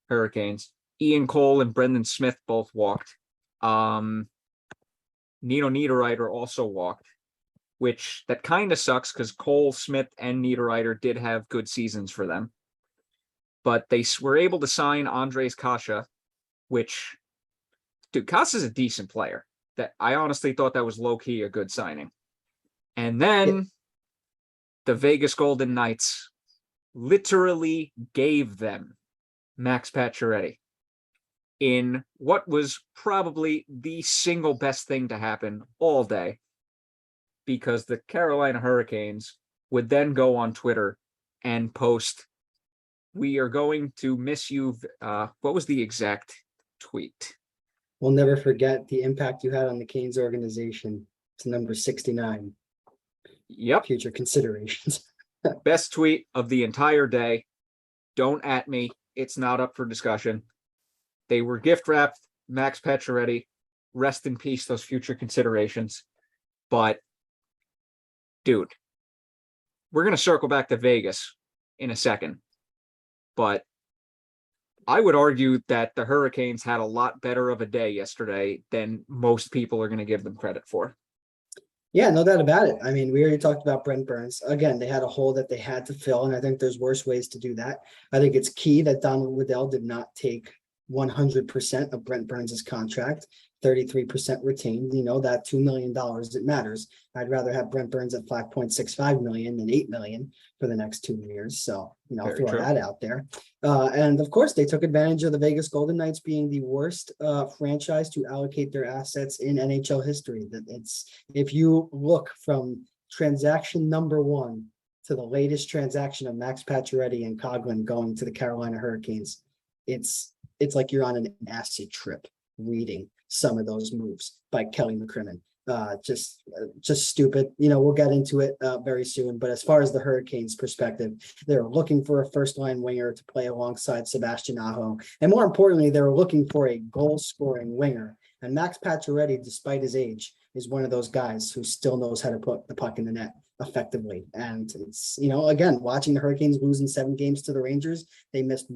Hurricanes. Ian Cole and Brendan Smith both walked. Nino Niederreiter also walked, which that kind of sucks because Cole, Smith, and Niederreiter did have good seasons for them. But they were able to sign Andres Kasha, which, dude, Kasha's a decent player. That I honestly thought that was low-key a good signing. And then the Vegas Golden Knights literally gave them Max Pacioretty. in what was probably the single best thing to happen all day, because the Carolina Hurricanes would then go on Twitter and post, "We are going to miss you." What was the exact tweet? We'll never forget the impact you had on the Canes organization. It's number 69. Yep. Future considerations. Best tweet of the entire day. Don't at me. It's not up for discussion. They were gift wrapped Max Pacioretty. Rest in peace, those future considerations. But, dude, we're going to circle back to Vegas in a second. But I would argue that the Hurricanes had a lot better of a day yesterday than most people are going to give them credit for. Yeah, no doubt about it. I mean, we already talked about Brent Burns. Again, they had a hole that they had to fill, and I think there's worse ways to do that. I think it's key that Donald Waddell did not take 100% of Brent Burns' contract, 33% retained. You know, that $2 million, it matters. I'd rather have Brent Burns at $5.65 million than $8 million for the next 2 years. So, you know, Very throw true. that out there. And of course, they took advantage of the Vegas Golden Knights being the worst franchise to allocate their assets in NHL history. That it's, if you look from transaction number 1 to the latest transaction of Max Pacioretty and Coghlan going to the Carolina Hurricanes, it's like you're on an acid trip reading some of those moves by Kelly McCrimmon. Just stupid. You know, we'll get into it very soon. But as far as the Hurricanes' perspective, they're looking for a first-line winger to play alongside Sebastian Aho. And more importantly, they're looking for a goal-scoring winger. And Max Pacioretty, despite his age, is one of those guys who still knows how to put the puck in the net effectively. And it's, you know, again, watching the Hurricanes lose in 7 games to the Rangers, they missed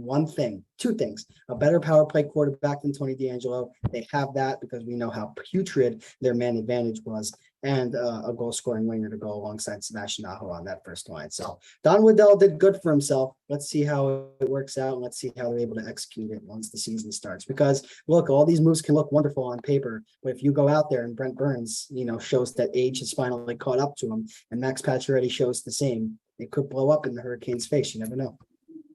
two things: a better power play quarterback than Tony DeAngelo. They have that because we know how putrid their man advantage was, and a goal scoring winger to go alongside Sebastian Aho on that first line. So Don Waddell did good for himself. Let's see how it works out, and let's see how they're able to execute it once the season starts. Because look, all these moves can look wonderful on paper, but if you go out there and Brent Burns, you know, shows that age has finally caught up to him, and Max Pacioretty shows the same, it could blow up in the Hurricanes' face. You never know.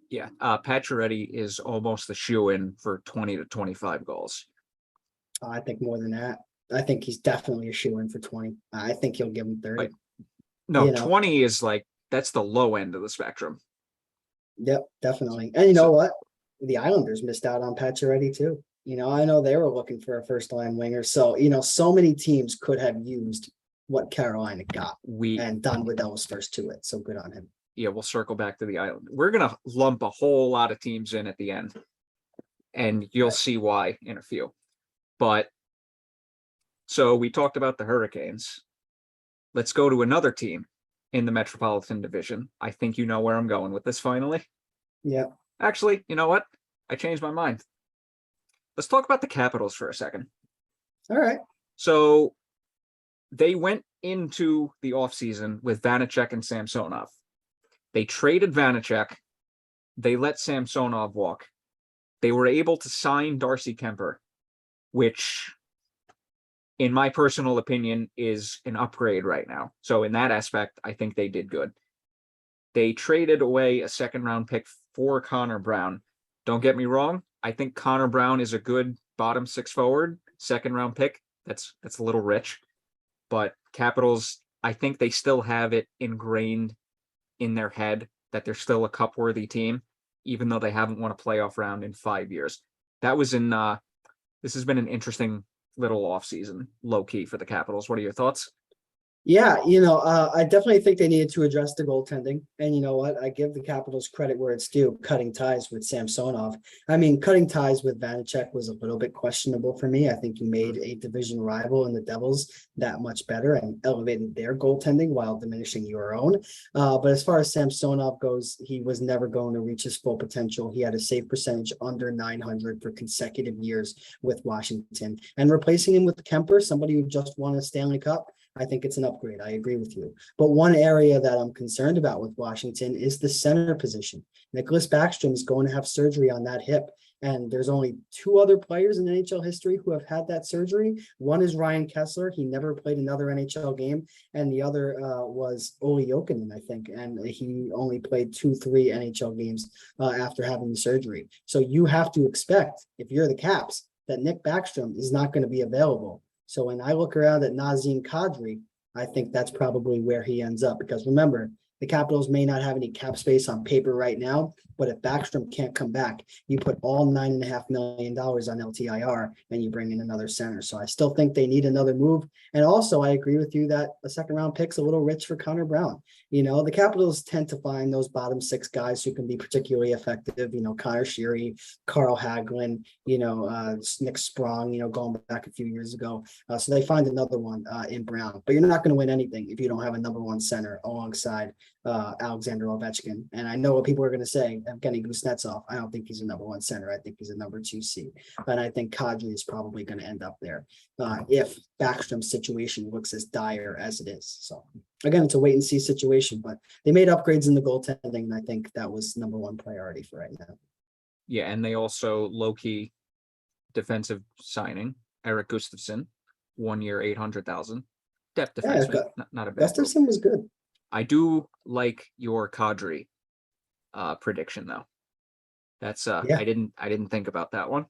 Yeah, Pacioretty is almost the shoe-in for 20 to 25 goals. I think more than that. I think he's definitely a shoe-in for 20. I think he'll give him 30. No, You know. 20 is like, that's the low end of the spectrum. Yep, definitely. And you know what? The Islanders missed out on Pacioretty too. You know, I know they were looking for a first-line winger. So, you know, so many teams could have used what Carolina got. And Don Waddell was first to it. So good on him. Yeah, we'll circle back to the Island. We're going to lump a whole lot of teams in at the end, and you'll see why in a few. But so we talked about the Hurricanes. Let's go to another team in the Metropolitan Division. I think you know where I'm going with this finally. Yeah. Actually, you know what? I changed my mind. Let's talk about the Capitals for a second. All right. So they went into the offseason with Vanacek and Samsonov. They traded Vanacek. They let Samsonov walk. They were able to sign Darcy Kuemper, which, in my personal opinion, is an upgrade right now. So in that aspect, I think they did good. They traded away a second-round pick for Connor Brown. Don't get me wrong. I think Connor Brown is a good bottom 6 forward, second-round pick. That's a little rich. But Capitals, I think they still have it ingrained in their head that they're still a cup-worthy team, even though they haven't won a playoff round in 5 years. That was this has been an interesting little offseason, low-key for the Capitals. What are your thoughts? Yeah, you know, I definitely think they needed to address the goaltending. And you know what? I give the Capitals credit where it's due, cutting ties with Samsonov. I mean, cutting ties with Vanacek was a little bit questionable for me. I think you made a division rival in the Devils that much better and elevated their goaltending while diminishing your own. But as far as Samsonov goes, he was never going to reach his full potential. He had a save percentage under 900 for consecutive years with Washington. And replacing him with Kuemper, somebody who just won a Stanley Cup, I think it's an upgrade. I agree with you. But one area that I'm concerned about with Washington is the center position. Nicklas Backstrom is going to have surgery on that hip. And there's only two other players in NHL history who have had that surgery. One is Ryan Kessler. He never played another NHL game. And the other was Olli Jokinen, I think. And he only played 2-3 NHL games after having the surgery. So you have to expect, if you're the Caps, that Nick Backstrom is not going to be available. So when I look around at Nazem Kadri, I think that's probably where he ends up. Because remember, the Capitals may not have any cap space on paper right now, but if Backstrom can't come back, you put all $9.5 million on LTIR and you bring in another center. So I still think they need another move. And also, I agree with you that a second round pick's a little rich for Connor Brown. You know, the Capitals tend to find those bottom six guys who can be particularly effective. You know, Connor Sheary, Carl Hagelin, Nick Sprong, going back a few years ago. So they find another one in Brown. But you're not going to win anything if you don't have a number one center alongside Alexander Ovechkin. And I know what people are going to say, Evgeny Kuznetsov. I don't think he's a number one center. I think he's a number 2C. And I think Kadri is probably going to end up there if Backstrom's situation looks as dire as it is. So again, it's a wait and see situation, but they made upgrades in the goaltending, and I think that was number one priority for right now. Yeah, and they also low-key defensive signing, Eric Gustafsson, 1 year, 800,000. Depth defenseman, not a bad. Gustafsson was good. I do like your Kadri prediction though. That's I didn't think about that one.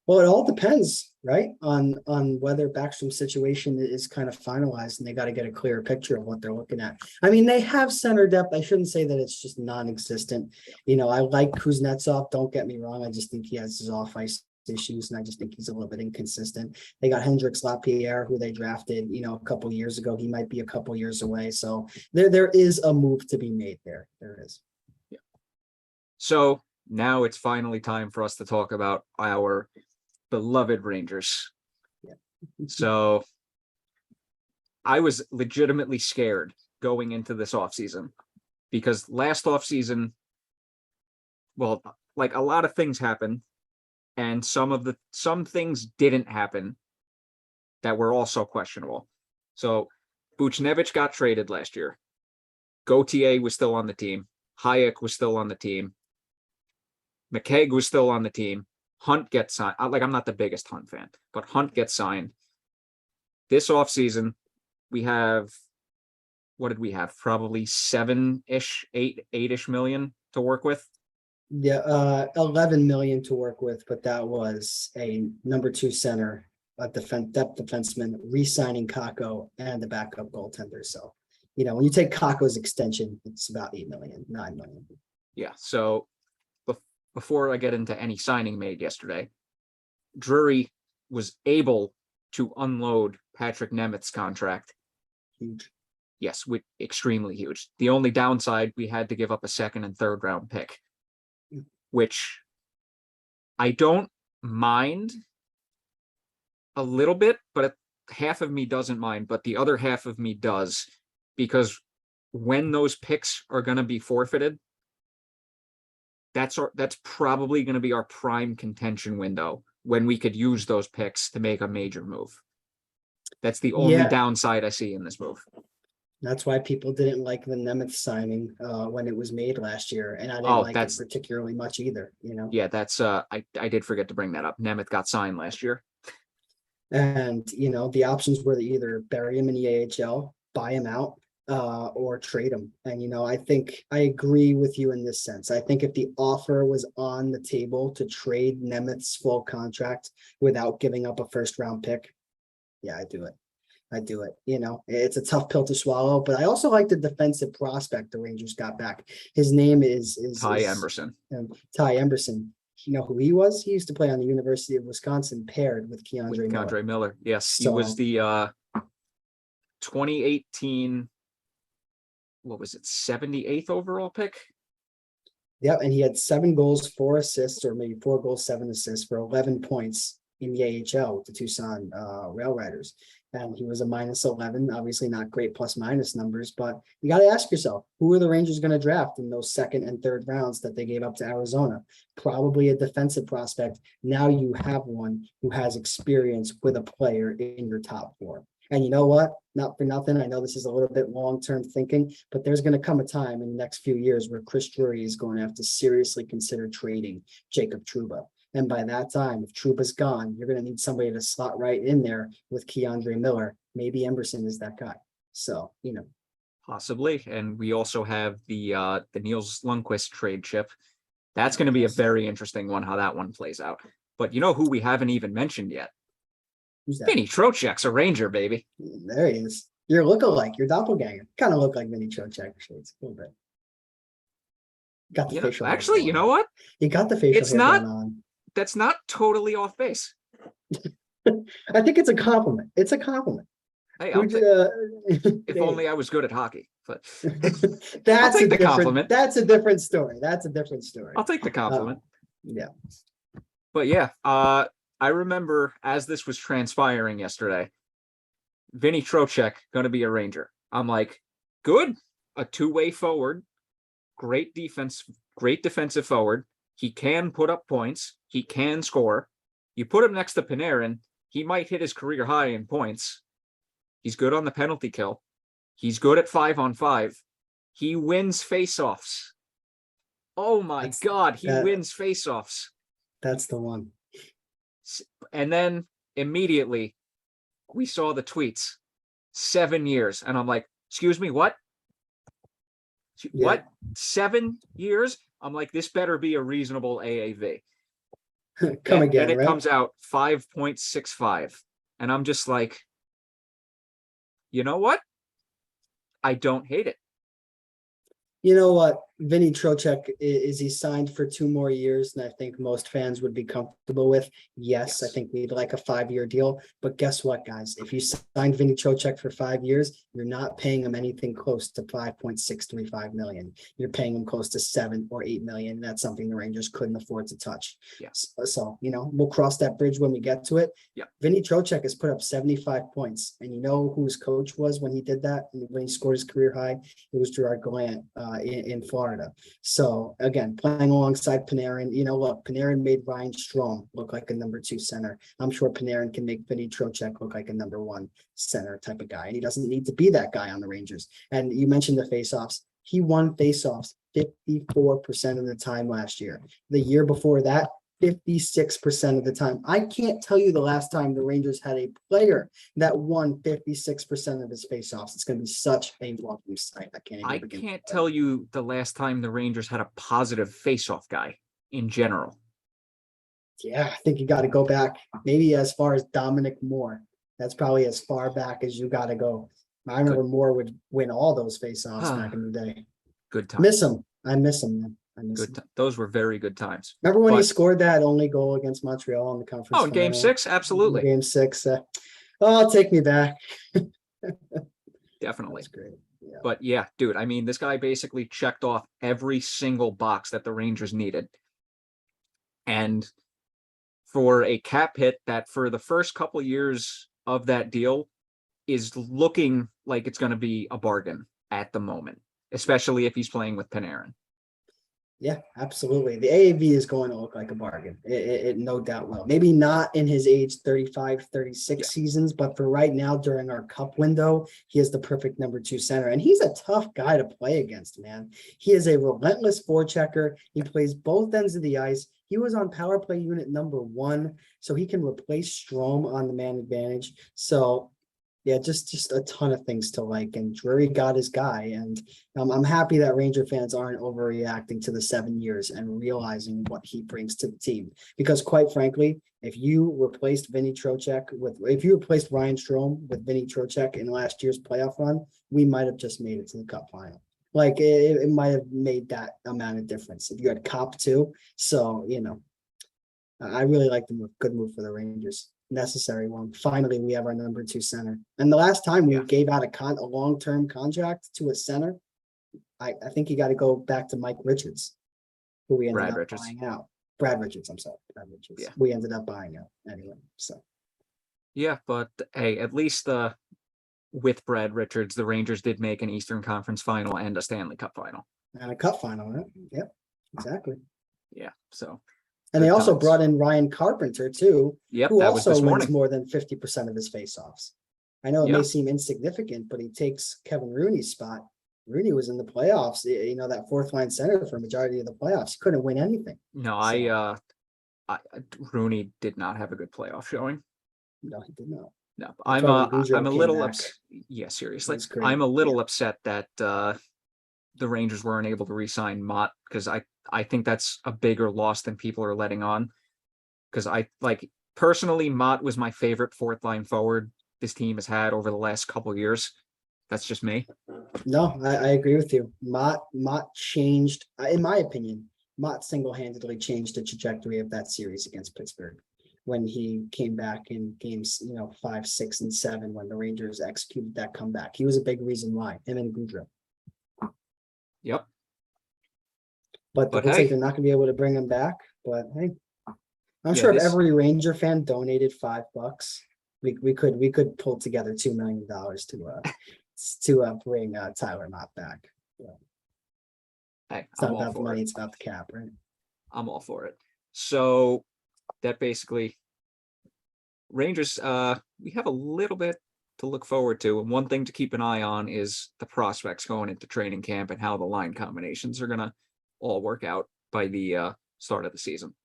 Well, it all depends, right, on whether Backstrom's situation is kind of finalized, and they got to get a clearer picture of what they're looking at. I mean, they have center depth. I shouldn't say that it's just non-existent. I like Kuznetsov. Don't get me wrong. I just think he has his off-ice issues, and I just think he's a little bit inconsistent. They got Hendrix Lapierre, who they drafted, a couple of years ago. He might be a couple years away. So there is a move to be made there. There is. Yeah. So now it's finally time for us to talk about our beloved Rangers. Yeah. So I was legitimately scared going into this offseason because last offseason, well, like a lot of things happened. And some things didn't happen that were also questionable. So Buchnevich got traded last year. Gauthier was still on the team. Hayek was still on the team. McKegg was still on the team. Hunt gets signed. I'm not the biggest Hunt fan, but Hunt gets signed. This offseason, we have, what did we have? Probably 7-ish, 8-ish million to work with. Yeah, 11 million to work with, but that was a number 2 center, a depth defenseman, re-signing Kakko, and the backup goaltender. So, when you take Kakko's extension, it's about 8 million, 9 million. Yeah. So before I get into any signing made yesterday, Drury was able to unload Patrick Nemeth's contract. Huge. Yes, extremely huge. The only downside, we had to give up a second and third round pick, which I don't mind a little bit, but half of me doesn't mind, but the other half of me does, because when those picks are going to be forfeited, that's probably going to be our prime contention window when we could use those picks to make a major move. That's the only downside I see in this move. That's why people didn't like the Nemeth signing when it was made last year, and I didn't like it particularly much either. Yeah, that's I did forget to bring that up. Nemeth got signed last year, and the options were to either bury him in the AHL, buy him out, or trade him. And I think I agree with you in this sense. I think if the offer was on the table to trade Nemeth's full contract without giving up a first round pick, yeah, I do it. It's a tough pill to swallow, but I also like the defensive prospect the Rangers got back. His name is Ty Emberson. Ty Emberson. You know who he was? He used to play on the University of Wisconsin, paired with Keandre Miller. Yes, he was the 2018. What was it? 78th overall pick. Yeah, and he had 7 goals, 4 assists, or maybe 4 goals, 7 assists for 11 points in the AHL with the Tucson Rail Riders. And he was a -11, obviously not great plus minus numbers, but you got to ask yourself, who are the Rangers going to draft in those second and third rounds that they gave up to Arizona? Probably a defensive prospect. Now you have one who has experience with a player in your top 4. And you know what? Not for nothing. I know this is a little bit long-term thinking, but there's going to come a time in the next few years where Chris Drury is going to have to seriously consider trading Jacob Trouba. And by that time, if Trouba's gone, you're going to need somebody to slot right in there with Keandre Miller. Maybe Emerson is that guy. So, Possibly. And we also have the Niels Lundqvist trade chip. That's going to be a very interesting one, how that one plays out. But you know who we haven't even mentioned yet? Who's that? Vinny Trocheck's a Ranger, baby. There he is. Your lookalike, your doppelganger. Kind of look like Vinny Trocheck shades a little bit. Got the facial hair actually, going you know on. what? You got the facial It's hair not- going on. That's not totally off base. I think it's a compliment. It's a compliment. Hey, if Dave. only I was good at hockey. But That's take a the different, compliment. That's a different story. That's a different story. I'll take the compliment. Yeah. But yeah, I remember as this was transpiring yesterday, Vinny Trocheck going to be a Ranger. I'm like, good, a two-way forward, great defense, great defensive forward. He can put up points. He can score. You put him next to Panarin, he might hit his career high in points. He's good on the penalty kill. He's good at 5-on-5. He wins faceoffs. Oh my God, he wins faceoffs. That's the one. And then immediately we saw the tweets. 7 years. And I'm like, excuse me, what? What? 7 years? I'm like, this better be a reasonable AAV. Come again, Then it right? comes out 5.65. And I'm just like, you know what? I don't hate it. You know what? Vinny Trocheck, is he signed for 2 more years? And I think most fans would be comfortable with. Yes, I think we'd like a 5-year deal. But guess what, guys? If you signed Vinny Trocheck for 5 years, you're not paying him anything close to $5.635 million. You're paying him close to $7 or $8 million. That's something the Rangers couldn't afford to touch. Yes. So, we'll cross that bridge when we get to it. Yeah. Vinny Trocheck has put up 75 points. And you know who his coach was when he did that? When he scored his career high? It was Gerard Gallant in Florida. So again, playing alongside Panarin, look, Panarin made Ryan Strome look like a number 2 center. I'm sure Panarin can make Vinny Trocheck look like a number 1 center type of guy. And he doesn't need to be that guy on the Rangers. And you mentioned the faceoffs. He won faceoffs 54% of the time last year. The year before that, 56% of the time. I can't tell you the last time the Rangers had a player that won 56% of his faceoffs. It's going to be such a welcome sight. I can't tell you the last time the Rangers had a positive faceoff guy in general. Yeah, I think you got to go back maybe as far as Dominic Moore. That's probably as far back as you got to go. I remember Moore would win all those faceoffs back in the day. Good time. Miss him. I miss him, man. Those were very good times. Remember when he scored that only goal against Montreal in the conference? Oh, in Game 6, absolutely. Game 6. Take me back. Definitely. That's great. Yeah. But yeah, dude, I mean, this guy basically checked off every single box that the Rangers needed. And for a cap hit that for the first couple years of that deal is looking like it's going to be a bargain at the moment, especially if he's playing with Panarin. Yeah, absolutely. The AAV is going to look like a bargain. It no doubt will. Maybe not in his age 35, 36 seasons, but for right now during our cup window, he is the perfect number 2 center. And he's a tough guy to play against, man. He is a relentless forechecker. He plays both ends of the ice. He was on power play unit number 1, so he can replace Strome on the man advantage. So yeah, just a ton of things to like, and Drury got his guy, and I'm happy that Ranger fans aren't overreacting to the 7 years and realizing what he brings to the team. Because quite frankly, if you replaced Ryan Strome with Vinny Trocheck in last year's playoff run, we might have just made it to the cup final. Like it might have made that amount of difference if you had Cop too. So I really like the move. Good move for the Rangers. Necessary one. Finally, we have our number 2 center. And the last time we gave out a long-term contract to a center, I think you got to go back to Mike Richards, who we ended up buying out. Brad Richards. I'm sorry, Brad Richards. Yeah. We ended up buying out anyway. So. Yeah, but hey, at least with Brad Richards, the Rangers did make an Eastern Conference final and a Stanley Cup final. And a cup final, right? Yep, exactly. Yeah, so. And they also brought in Ryan Carpenter too, who also wins more than 50% of his faceoffs. I know it Yeah. may seem insignificant, but he takes Kevin Rooney's spot. Rooney was in the playoffs, that fourth line center for a majority of the playoffs. He couldn't win anything. No, So- Rooney did not have a good playoff showing. No, he did not. No, That's why when Gaudreau I'm a came little back, upset. Yeah, seriously, was great. I'm a little upset that the Rangers weren't able to re-sign Mott, because I think that's a bigger loss than people are letting on. Because personally, Mott was my favorite fourth line forward this team has had over the last couple of years. That's just me. No, I agree with you. Mott changed, in my opinion, Mott single-handedly changed the trajectory of that series against Pittsburgh when he came back in games, 5, 6, and 7 when the Rangers executed that comeback. He was a big reason why, him and Gaudreau. Yep. But it But looks hey. like they're not gonna be able to bring him back. But hey, I'm Yeah, sure if this- every Ranger fan donated $5, we could pull together $2 million to bring Tyler Mott back. Hey, It's not I'm all about the for money, it. it's about the cap, right? I'm all for it. So that basically Rangers, we have a little bit to look forward to. And one thing to keep an eye on is the prospects going into training camp and how the line combinations are gonna all work out by the start of the season.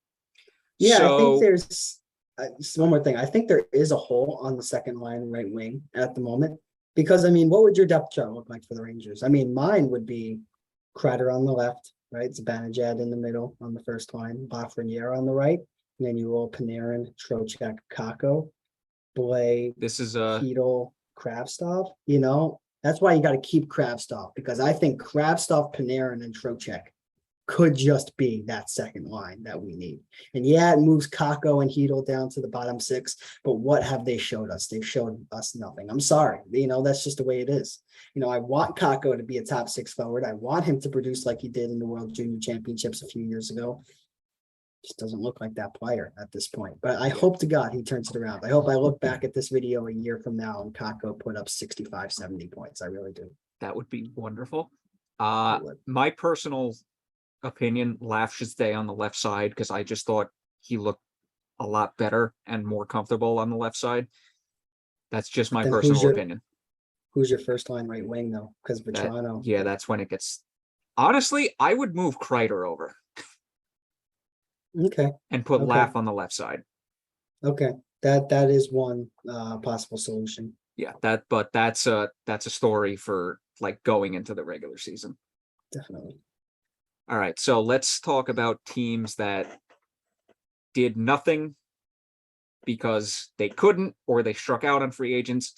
Yeah, I think So there's just one more thing. I think there is a hole on the second line right wing at the moment. Because what would your depth chart look like for the Rangers? Mine would be Kreider on the left, right? Zibanejad in the middle on the first line, Lafreniere on the right, and then you roll Panarin, Trocheck, Kako, Blais, this is Hedel, Kravtsov. That's why you got to keep Kravtsov, because I think Kravtsov, Panarin, and Trocheck could just be that second line that we need. And yeah, it moves Kako and Hedel down to the bottom 6, but what have they showed us? They've showed us nothing. I'm sorry. That's just the way it is. I want Kako to be a top 6 forward. I want him to produce like he did in the World Junior Championships a few years ago. Just doesn't look like that player at this point. But I hope to God he turns it around. I hope I look back at this video a year from now and Kako put up 65, 70 points. I really do. that would be wonderful. It would. My personal opinion, Laff should stay on the left side because I just thought he looked a lot better and more comfortable on the left side. That's just my Then personal opinion. Who's your first line right wing though? Because Vetrano. Yeah, that's when it gets. Honestly, I would move Kreider over Okay. and put Okay. Laff on the left side. Okay. That is one possible solution. Yeah, that's a story for going into the regular season. Definitely. All right, so let's talk about teams that did nothing because they couldn't or they struck out on free agents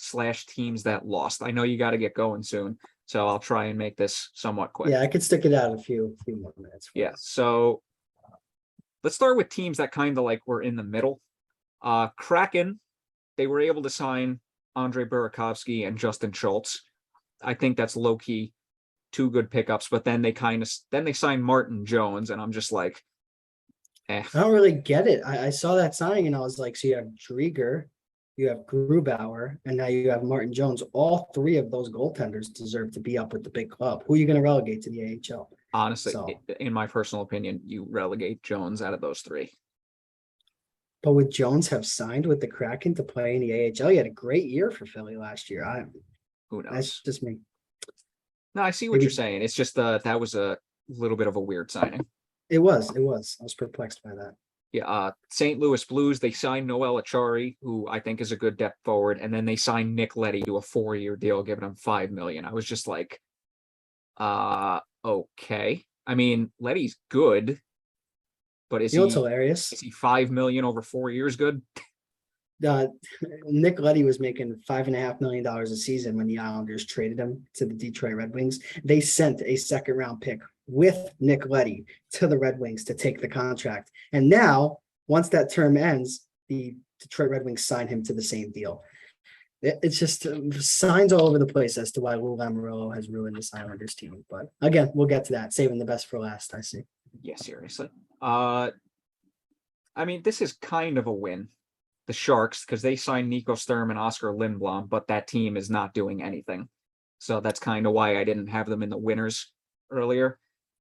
/ teams that lost. I know you got to get going soon, so I'll try and make this somewhat quick. Yeah, I could stick it out a few more minutes. Yeah, so let's start with teams that kind of were in the middle. Kraken, they were able to sign Andre Burakovsky and Justin Schultz. I think that's low-key 2 good pickups, but then they signed Martin Jones, and I'm just like, I don't really get it. I saw that signing and I was like, so you have Drieger, you have Grubauer, and now you have Martin Jones. All 3 of those goaltenders deserve to be up with the big club. Who are you going to relegate to the AHL? honestly, in my personal opinion, you relegate Jones out of those 3. But would Jones have signed with the Kraken to play in the AHL? He had a great year for Philly last year. Who knows? That's just me. No, I see what you're saying. It's just that was a little bit of a weird signing. It was. I was perplexed by that. Yeah, St. Louis Blues, they signed Noel Achari, who I think is a good depth forward, and then they signed Nick Leddy to a 4-year deal, giving him $5 million. I was just like, okay. Leddy's good, but is What's he hilarious? is he $5 million over 4 years good? Nick Leddy was making $5.5 million a season when the Islanders traded him to the Detroit Red Wings. They sent a 2nd-round pick with Nick Leddy to the Red Wings to take the contract. And now, once that term ends, the Detroit Red Wings sign him to the same deal. It's just signs all over the place as to why Lou Lamoriello has ruined this Islanders team. But again, we'll get to that. Saving the best for last, I see. Yeah, seriously. This is kind of a win. The Sharks, because they signed Nico Sturm and Oscar Lindblom, but that team is not doing anything. So that's kind of why I didn't have them in the winners earlier.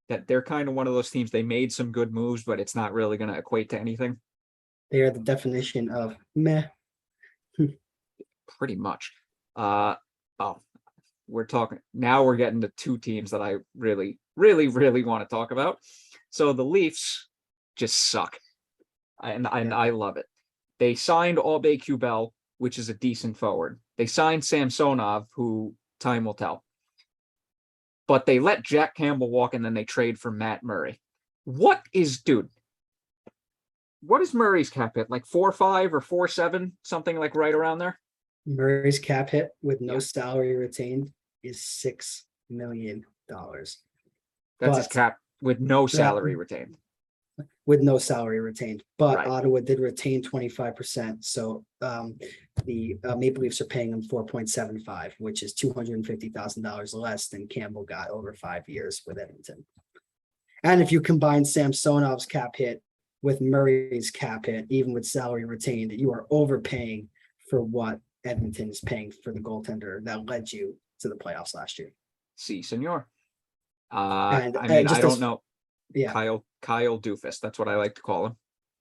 That they're kind of one of those teams. They made some good moves, but it's not really going to equate to anything. They are the definition of meh. Pretty much. Oh, we're getting to two teams that I really, really, really want to talk about. So the Leafs just suck. And I love it. They signed Aube Kubel, which is a decent forward. They signed Samsonov, who time will tell. But they let Jack Campbell walk, and then they trade for Matt Murray. What is Murray's cap hit? Like 4.5 or 4.7, something like right around there? Murray's cap hit with no salary retained is $6 million. That's his cap with no salary retained. With no salary retained, but Right. Ottawa did retain 25%. So the Maple Leafs are paying him 4.75, which is $250,000 less than Campbell got over 5 years with Edmonton. And if you combine Samsonov's cap hit with Murray's cap hit, even with salary retained, you are overpaying for what Edmonton is paying for the goaltender that led you to the playoffs last year. Si, senor. I don't know. Yeah. Kyle Doofus. That's what I like to call him.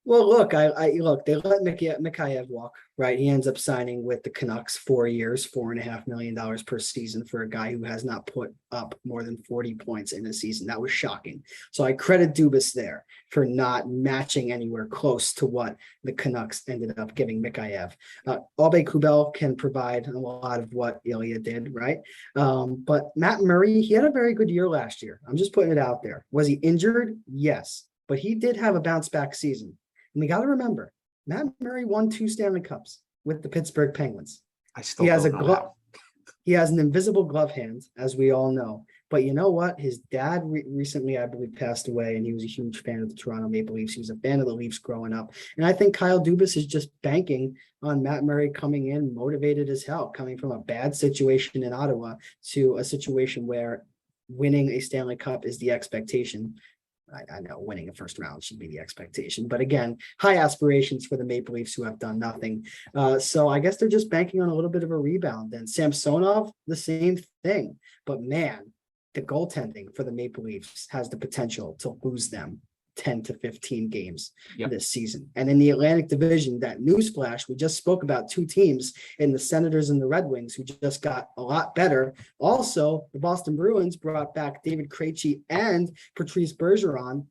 Well, look, they let Mikheyev walk, right? He ends up signing with the Canucks 4 years, $4.5 million per season for a guy who has not put up more than 40 points in a season. That was shocking. So I credit Dubas there for not matching anywhere close to what the Canucks ended up giving Mikheyev. Aube Kubel can provide a lot of what Ilya did, right? But Matt Murray, he had a very good year last year. I'm just putting it out there. Was he injured? Yes, but he did have a bounce back season. And we got to remember, Matt Murray won 2 Stanley Cups with the Pittsburgh Penguins. He has He has an invisible glove hand, as we all know. But you know what? His dad recently, I believe, passed away, and he was a huge fan of the Toronto Maple Leafs. He was a fan of the Leafs growing up. And I think Kyle Dubas is just banking on Matt Murray coming in, motivated as hell, coming from a bad situation in Ottawa to a situation where winning a Stanley Cup is the expectation. I know winning a first round should be the expectation, but again, high aspirations for the Maple Leafs who have done nothing. So I guess they're just banking on a little bit of a rebound. And Samsonov, the same thing. But man, the goaltending for the Maple Leafs has the potential to lose them 10 to 15 games this season. And in the Atlantic Division, that newsflash, we just spoke about 2 teams in the Senators and the Red Wings who just got a lot better. Also, the Boston Bruins brought back David Krejci and Patrice Bergeron.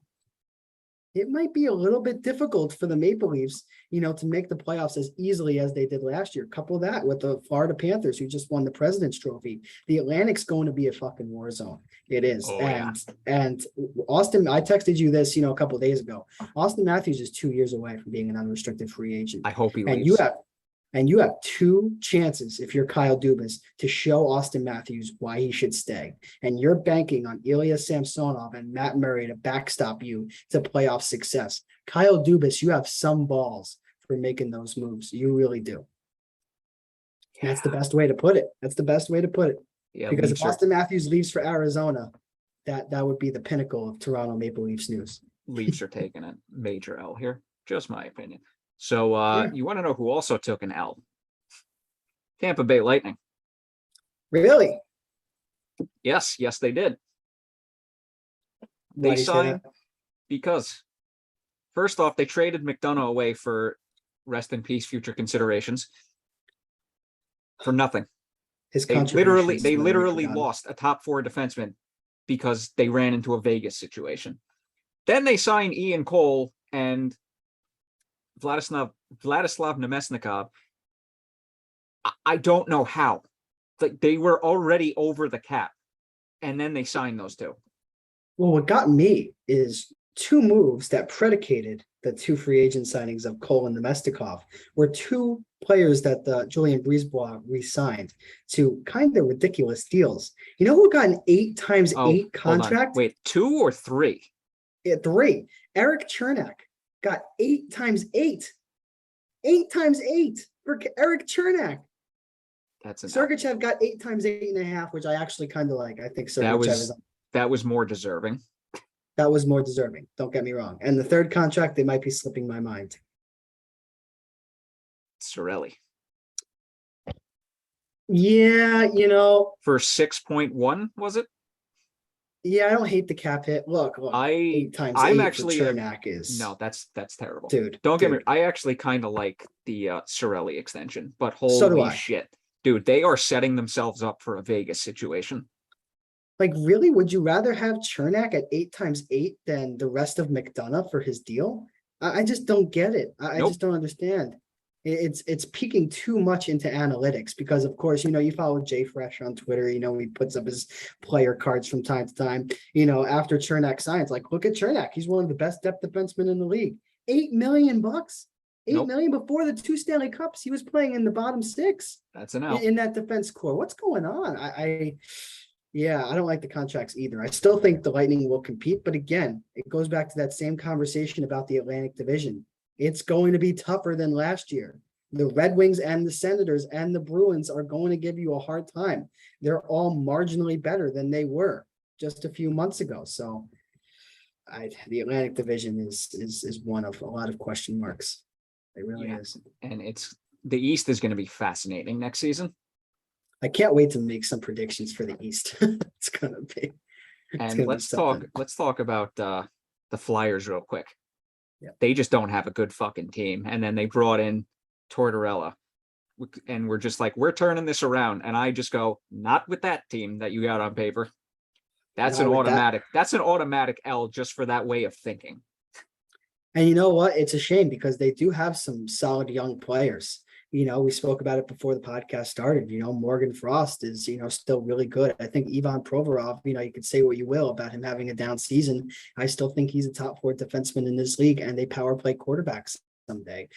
It might be a little bit difficult for the Maple Leafs, to make the playoffs as easily as they did last year. Couple that with the Florida Panthers, who just won the President's Trophy. The Atlantic's going to be a fucking war zone. It is. And Austin, I texted you this, a couple of days ago. Austin Matthews is 2 years away from being an unrestricted free agent. I hope he leaves. And you have 2 chances, if you're Kyle Dubas, to show Austin Matthews why he should stay. And you're banking on Ilya Samsonov and Matt Murray to backstop you to playoff success. Kyle Dubas, you have some balls for making those moves. You really do. Yeah. That's the best way to put it. Yeah, because if Austin Matthews leaves for Arizona, that would be the pinnacle of Toronto Maple Leafs news. Leafs are taking a major L here. Just my opinion. So you want to know who also took an L? Tampa Bay Lightning. Really? Yes, they did. They signed because first off, they traded McDonough away for rest in peace future considerations for nothing. They literally lost a top 4 defenseman because they ran into a Vegas situation. Then they signed Ian Cole and Vladislav Nemesnikov. I don't know how. Like, they were already over the cap, and then they signed those 2. Well, what got me is 2 moves that predicated the 2 free agent signings of Cole and Nemesnikov were 2 players that Julien Brisebois re-signed to kind of ridiculous deals. You know who got an 8x8 contract? Wait, 2 or 3? Yeah, 3. Eric Chernak got 8x8. 8x8 for Eric Chernak. That's Sergachev got 8x8.5, which I actually kind of like. I think Sergachev that was more deserving. That was more deserving. Don't get me wrong. And the 3rd contract, they might be slipping my mind. Cirelli. Yeah, for 6.1, was it? Yeah, I don't hate the cap hit. Look, 8x8 I'm actually Chernak is no, that's terrible, dude. Don't get me. I actually kind of like the Cirelli extension, but holy shit, dude, they are setting themselves up for a Vegas situation. Like, really, would you rather have Chernak at 8x8 than the rest of McDonough for his deal? I just don't get it. I Nope. just don't understand. It's peeking too much into analytics because, of course, you follow Jay Fresh on Twitter. He puts up his player cards from time to time. After Chernak signs, like, look at Chernak. He's one of the best depth defensemen in the league. $8 million. $8 million before the 2 Stanley Cups. He was playing in the bottom 6. That's an out. In that defense core. What's going on? Yeah, I don't like the contracts either. I still think the Lightning will compete, but again, it goes back to that same conversation about the Atlantic Division. It's going to be tougher than last year. The Red Wings and the Senators and the Bruins are going to give you a hard time. They're all marginally better than they were just a few months ago. So the Atlantic Division is one of a lot of question marks. It really is. And the East is going to be fascinating next season. I can't wait to make some predictions for the East. It's gonna be. And let's talk about the Flyers real quick. Yeah. They just don't have a good fucking team. And then they brought in Tortorella, and we're just like, we're turning this around. And I just go, not with that team that you got on paper. That's an automatic. That's an automatic L just for that way of thinking. And you know what? It's a shame because they do have some solid young players. We spoke about it before the podcast started. Morgan Frost is, still really good. I think Ivan Provorov, you could say what you will about him having a down season. I still think he's a top 4 defenseman in this league, and they power play quarterbacks someday.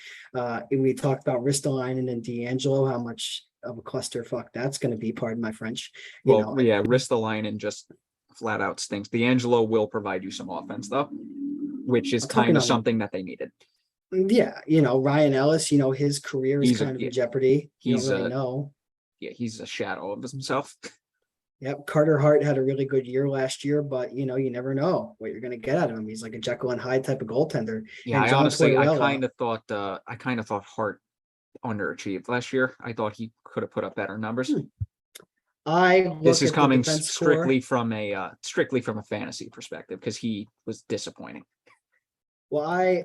We talked about Ristolainen and DeAngelo, how much of a clusterfuck that's going to be, pardon my French. Ristolainen just flat out stinks. DeAngelo will provide you some offense, though, which is kind of something that they needed. Yeah, Ryan Ellis, his career is kind of in jeopardy. You don't really know. Yeah, he's a shadow of himself. Yep. Carter Hart had a really good year last year, but you never know what you're going to get out of him. He's like a Jekyll and Hyde type of goaltender. Yeah, I kind of thought Hart underachieved last year. I thought he could have put up better numbers. This is coming strictly from a fantasy perspective because he was disappointing. Well,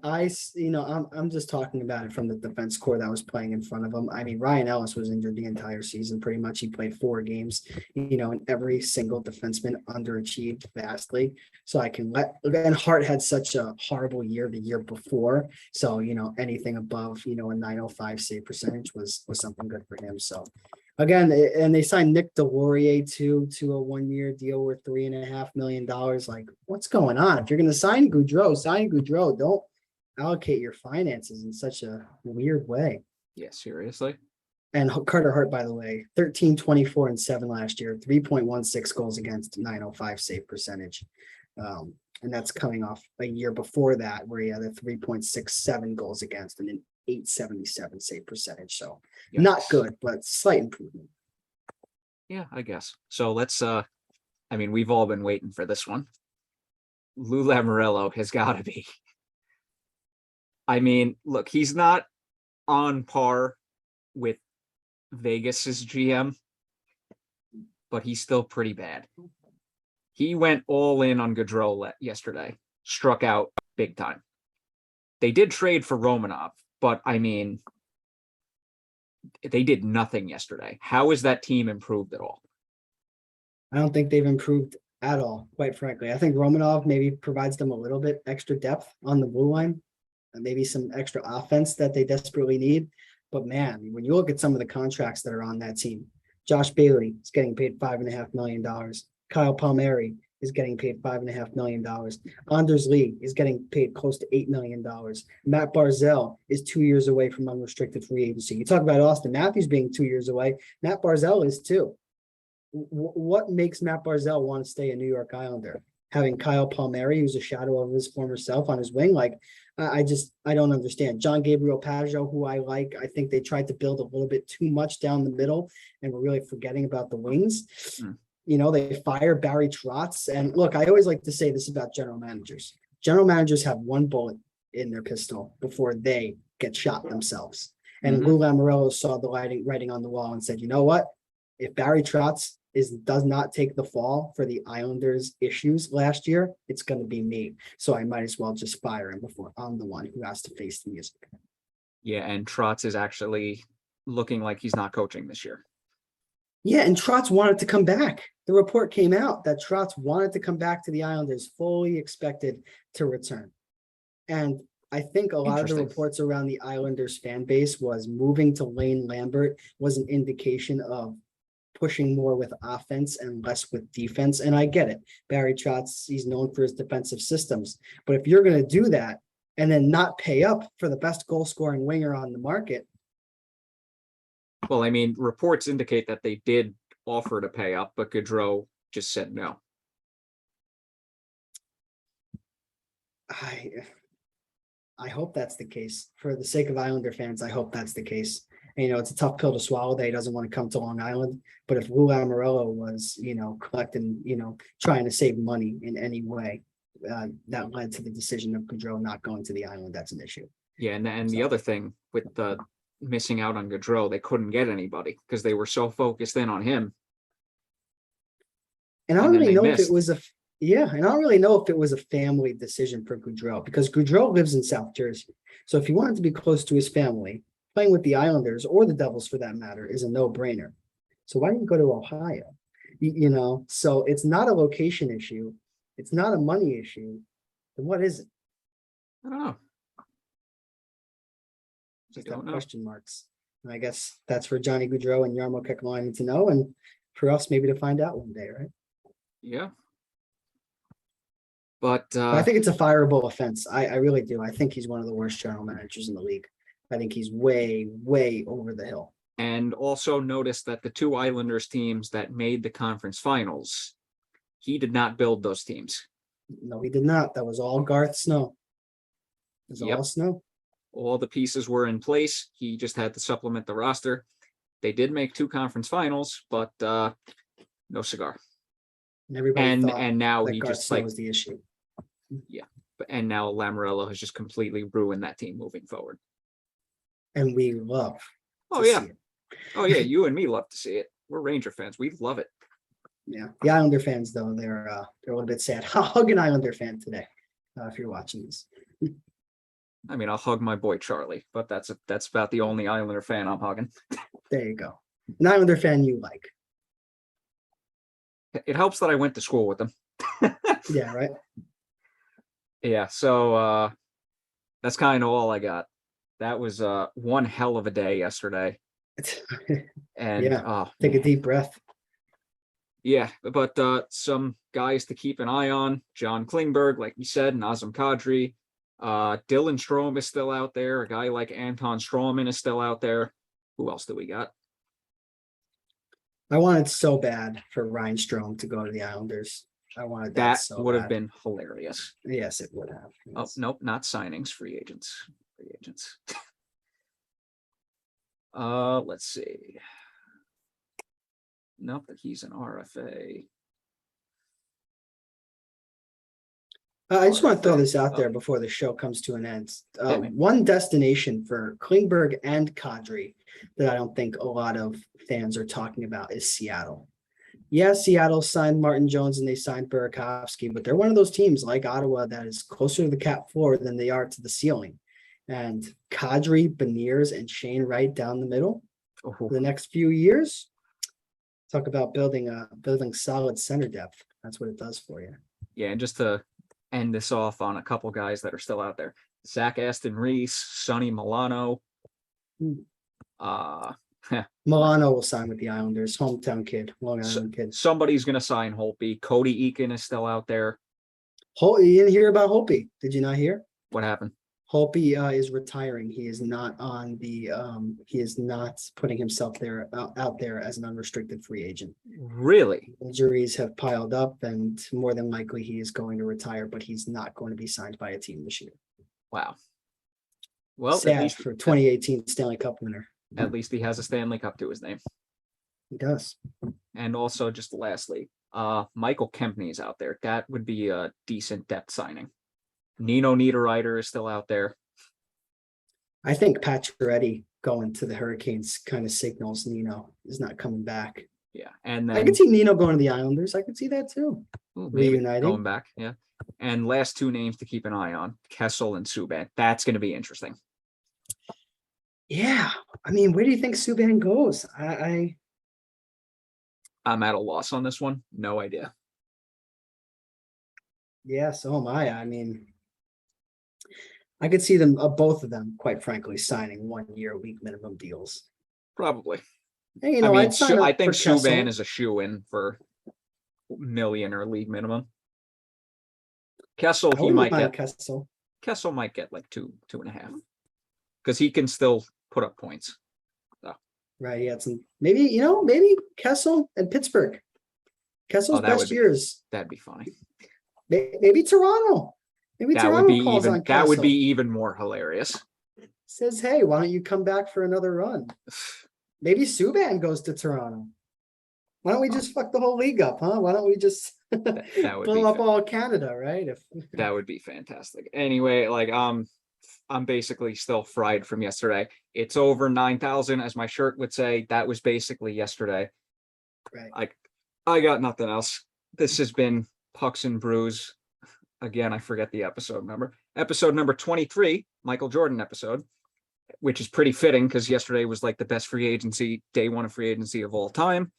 I'm just talking about it from the defense core that was playing in front of him. I mean, Ryan Ellis was injured the entire season. Pretty much he played 4 games, and every single defenseman underachieved vastly. So and Hart had such a horrible year the year before. So, anything above, a 905 save percentage was something good for him. So again, and they signed Nick Delorier to a 1-year deal worth $3.5 million. Like, what's going on? If you're going to sign Gaudreau. Don't allocate your finances in such a weird way. Yeah, seriously. And Carter Hart, by the way, 13, 24, and 7 last year, 3.16 goals against, 905 save percentage. And that's coming off a year before that where he had a 3.67 goals against and an 877 save percentage. So not good, but slight improvement. Yeah, I guess. So let's we've all been waiting for this one. Lou Lamoriello has got to be. Look, he's not on par with Vegas's GM, but he's still pretty bad. He went all in on Gaudreau yesterday, struck out big time. They did trade for Romanov, but they did nothing yesterday. How is that team improved at all? I don't think they've improved at all, quite frankly. I think Romanov maybe provides them a little bit extra depth on the blue line, and maybe some extra offense that they desperately need. But man, when you look at some of the contracts that are on that team, Josh Bailey is getting paid $5.5 million. Kyle Palmieri is getting paid $5.5 million. Anders Lee is getting paid close to $8 million. Matt Barzal is 2 years away from unrestricted free agency. You talk about Austin Matthews being 2 years away. Matt Barzal is too. What makes Matt Barzal want to stay a New York Islander? Having Kyle Palmieri, who's a shadow of his former self, on his wing, I don't understand. John Gabriel Pajot, who I like, I think they tried to build a little bit too much down the middle, and we're really forgetting about the wings. They fire Barry Trotz, and look, I always like to say this about general managers. General managers have one bullet in their pistol before they get shot themselves. And Lou Lamoriello saw the writing on the wall and said, you know what? If Barry Trotz does not take the fall for the Islanders' issues last year, it's going to be me. So I might as well just fire him before I'm the one who has to face the music. Yeah, and Trotz is actually looking like he's not coaching this year. Yeah, and Trotz wanted to come back. The report came out that Trotz wanted to come back to the Islanders, fully expected to return. And I think a lot of the reports around the Islanders fan base was moving to Lane Lambert was an indication of pushing more with offense and less with defense. And I get it. Barry Trotz, he's known for his defensive systems. But if you're going to do that and then not pay up for the best goal scoring winger on the market. Well, I mean, reports indicate that they did offer to pay up, but Gaudreau just said no. I hope that's the case. For the sake of Islander fans, I hope that's the case. And, it's a tough pill to swallow that he doesn't want to come to Long Island. But if Lou Lamoriello was, collecting, trying to save money in any way, that led to the decision of Gaudreau not going to the island, that's an issue. Yeah, and the other thing with the missing out on Gaudreau, they couldn't get anybody because they were so focused in on him. And I don't really know if it was a family decision for Gaudreau, because Gaudreau lives in South Jersey. So if he wanted to be close to his family, playing with the Islanders or the Devils for that matter is a no-brainer. So why didn't you go to Ohio? So it's not a location issue. It's not a money issue. Then what is it? I don't know. Just have question marks. And I guess that's for Johnny Gaudreau and Jarmo Kekalainen to know, and for us maybe to find out one day, right? Yeah. But I think it's a fireable offense. I really do. I think he's one of the worst general managers in the league. I think he's way, way over the hill. And also notice that the two Islanders teams that made the conference finals, he did not build those teams. No, he did not. That was all Garth Snow. It was all Snow. All the pieces were in place. He just had to supplement the roster. They did make two conference finals, but no cigar. And everybody thought and now that he Garth just Snow was the issue. Yeah. And now Lamoriello has just completely ruined that team moving forward. And we love. Oh yeah. Oh yeah. You and me love to see it. We're Ranger fans. We love it. Yeah. The Islander fans, though, they're a little bit sad. Hug an Islander fan today, if you're watching this. I mean, I'll hug my boy Charlie, but that's about the only Islander fan I'm hugging. There you go. An Islander fan you like. It helps that I went to school with them. Yeah, right. Yeah, so that's kind of all I got. That was one hell of a day yesterday. And take a deep breath. Yeah, but some guys to keep an eye on: John Klingberg, like you said, Nazem Kadri, Dylan Strome is still out there. A guy like Anton Strawman is still out there. Who else do we got? I wanted so bad for Ryan Strome to go to the Islanders. I wanted that so would bad. have been hilarious. Yes, it would have. Yes. Oh, nope, not signings, free agents. Free agents. Let's see. Nope, he's an RFA. I just want to throw this out there before the show comes to an end. One destination for Klingberg and Kadri that I don't think a lot of fans are talking about is Seattle. Yes, Seattle signed Martin Jones and they signed Burakovsky, but they're one of those teams like Ottawa that is closer to the cap floor than they are to the ceiling. And Kadri, Beniers, and Shane Wright down the middle for the next few years. Talk about building solid center depth. That's what it does for you. Yeah, and just to end this off on a couple guys that are still out there: Zach Aston Reese, Sonny Milano. Milano will sign with the Islanders, hometown kid, Long Island kid. Somebody's going to sign Holtby. Cody Eakin is still out there. You didn't hear about Holtby? Did you not hear? What happened? Holtby is retiring. He is not on the. He is not putting himself out there as an unrestricted free agent. Really? Injuries have piled up, and more than likely he is going to retire. But he's not going to be signed by a team this year. Wow. Well, sad at least for 2018 Stanley Cup winner. At least he has a Stanley Cup to his name. He does. And also, just lastly, Michael Kempney is out there. That would be a decent depth signing. Nino Niederreiter is still out there. I think Pacioretty going to the Hurricanes kind of signals Nino is not coming back. Yeah, and then I could see Nino going to the Islanders. I could see that too. Reuniting, going back. Yeah, and last two names to keep an eye on: Kessel and Subban. That's going to be interesting. Yeah, I mean, where do you think Subban goes? I'm at a loss on this one. No idea. Yeah, so am I. I mean, I could see them, both of them, quite frankly, signing 1 year league minimum deals. Probably. Hey, I mean, I'd sign up I think for Kessel. Subban is a shoe-in for million or league minimum. Kessel, I he wouldn't might mind get. Kessel. Kessel might get like 2.5, because he can still put up points. Right, he had some, maybe, maybe Kessel and Pittsburgh. Kessel's best years. That'd be funny. Maybe Toronto. Maybe Toronto calls on Kessel. That would be even more hilarious. Says, hey, why don't you come back for another run? Maybe Subban goes to Toronto. Why don't we just fuck the whole league up, huh? Why don't we just that would blow up all Canada, right? That would be fantastic. Anyway, like I'm basically still fried from yesterday. It's over 9,000, as my shirt would say. That was basically yesterday. Right. I got nothing else. This has been Pucks and Brews. Again, I forget the episode number. Episode number 23, Michael Jordan episode, which is pretty fitting because yesterday was like the best free agency, day one of free agency of all time.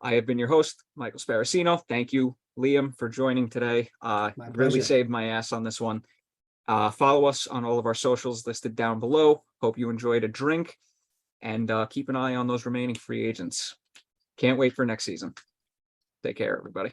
I have been your host, Michael Sparacino. Thank you, Liam, for joining today. Really saved my ass on this one. Follow us on all of our socials listed down below. Hope you enjoyed a drink, and keep an eye on those remaining free agents. Can't wait for next season. Take care, everybody.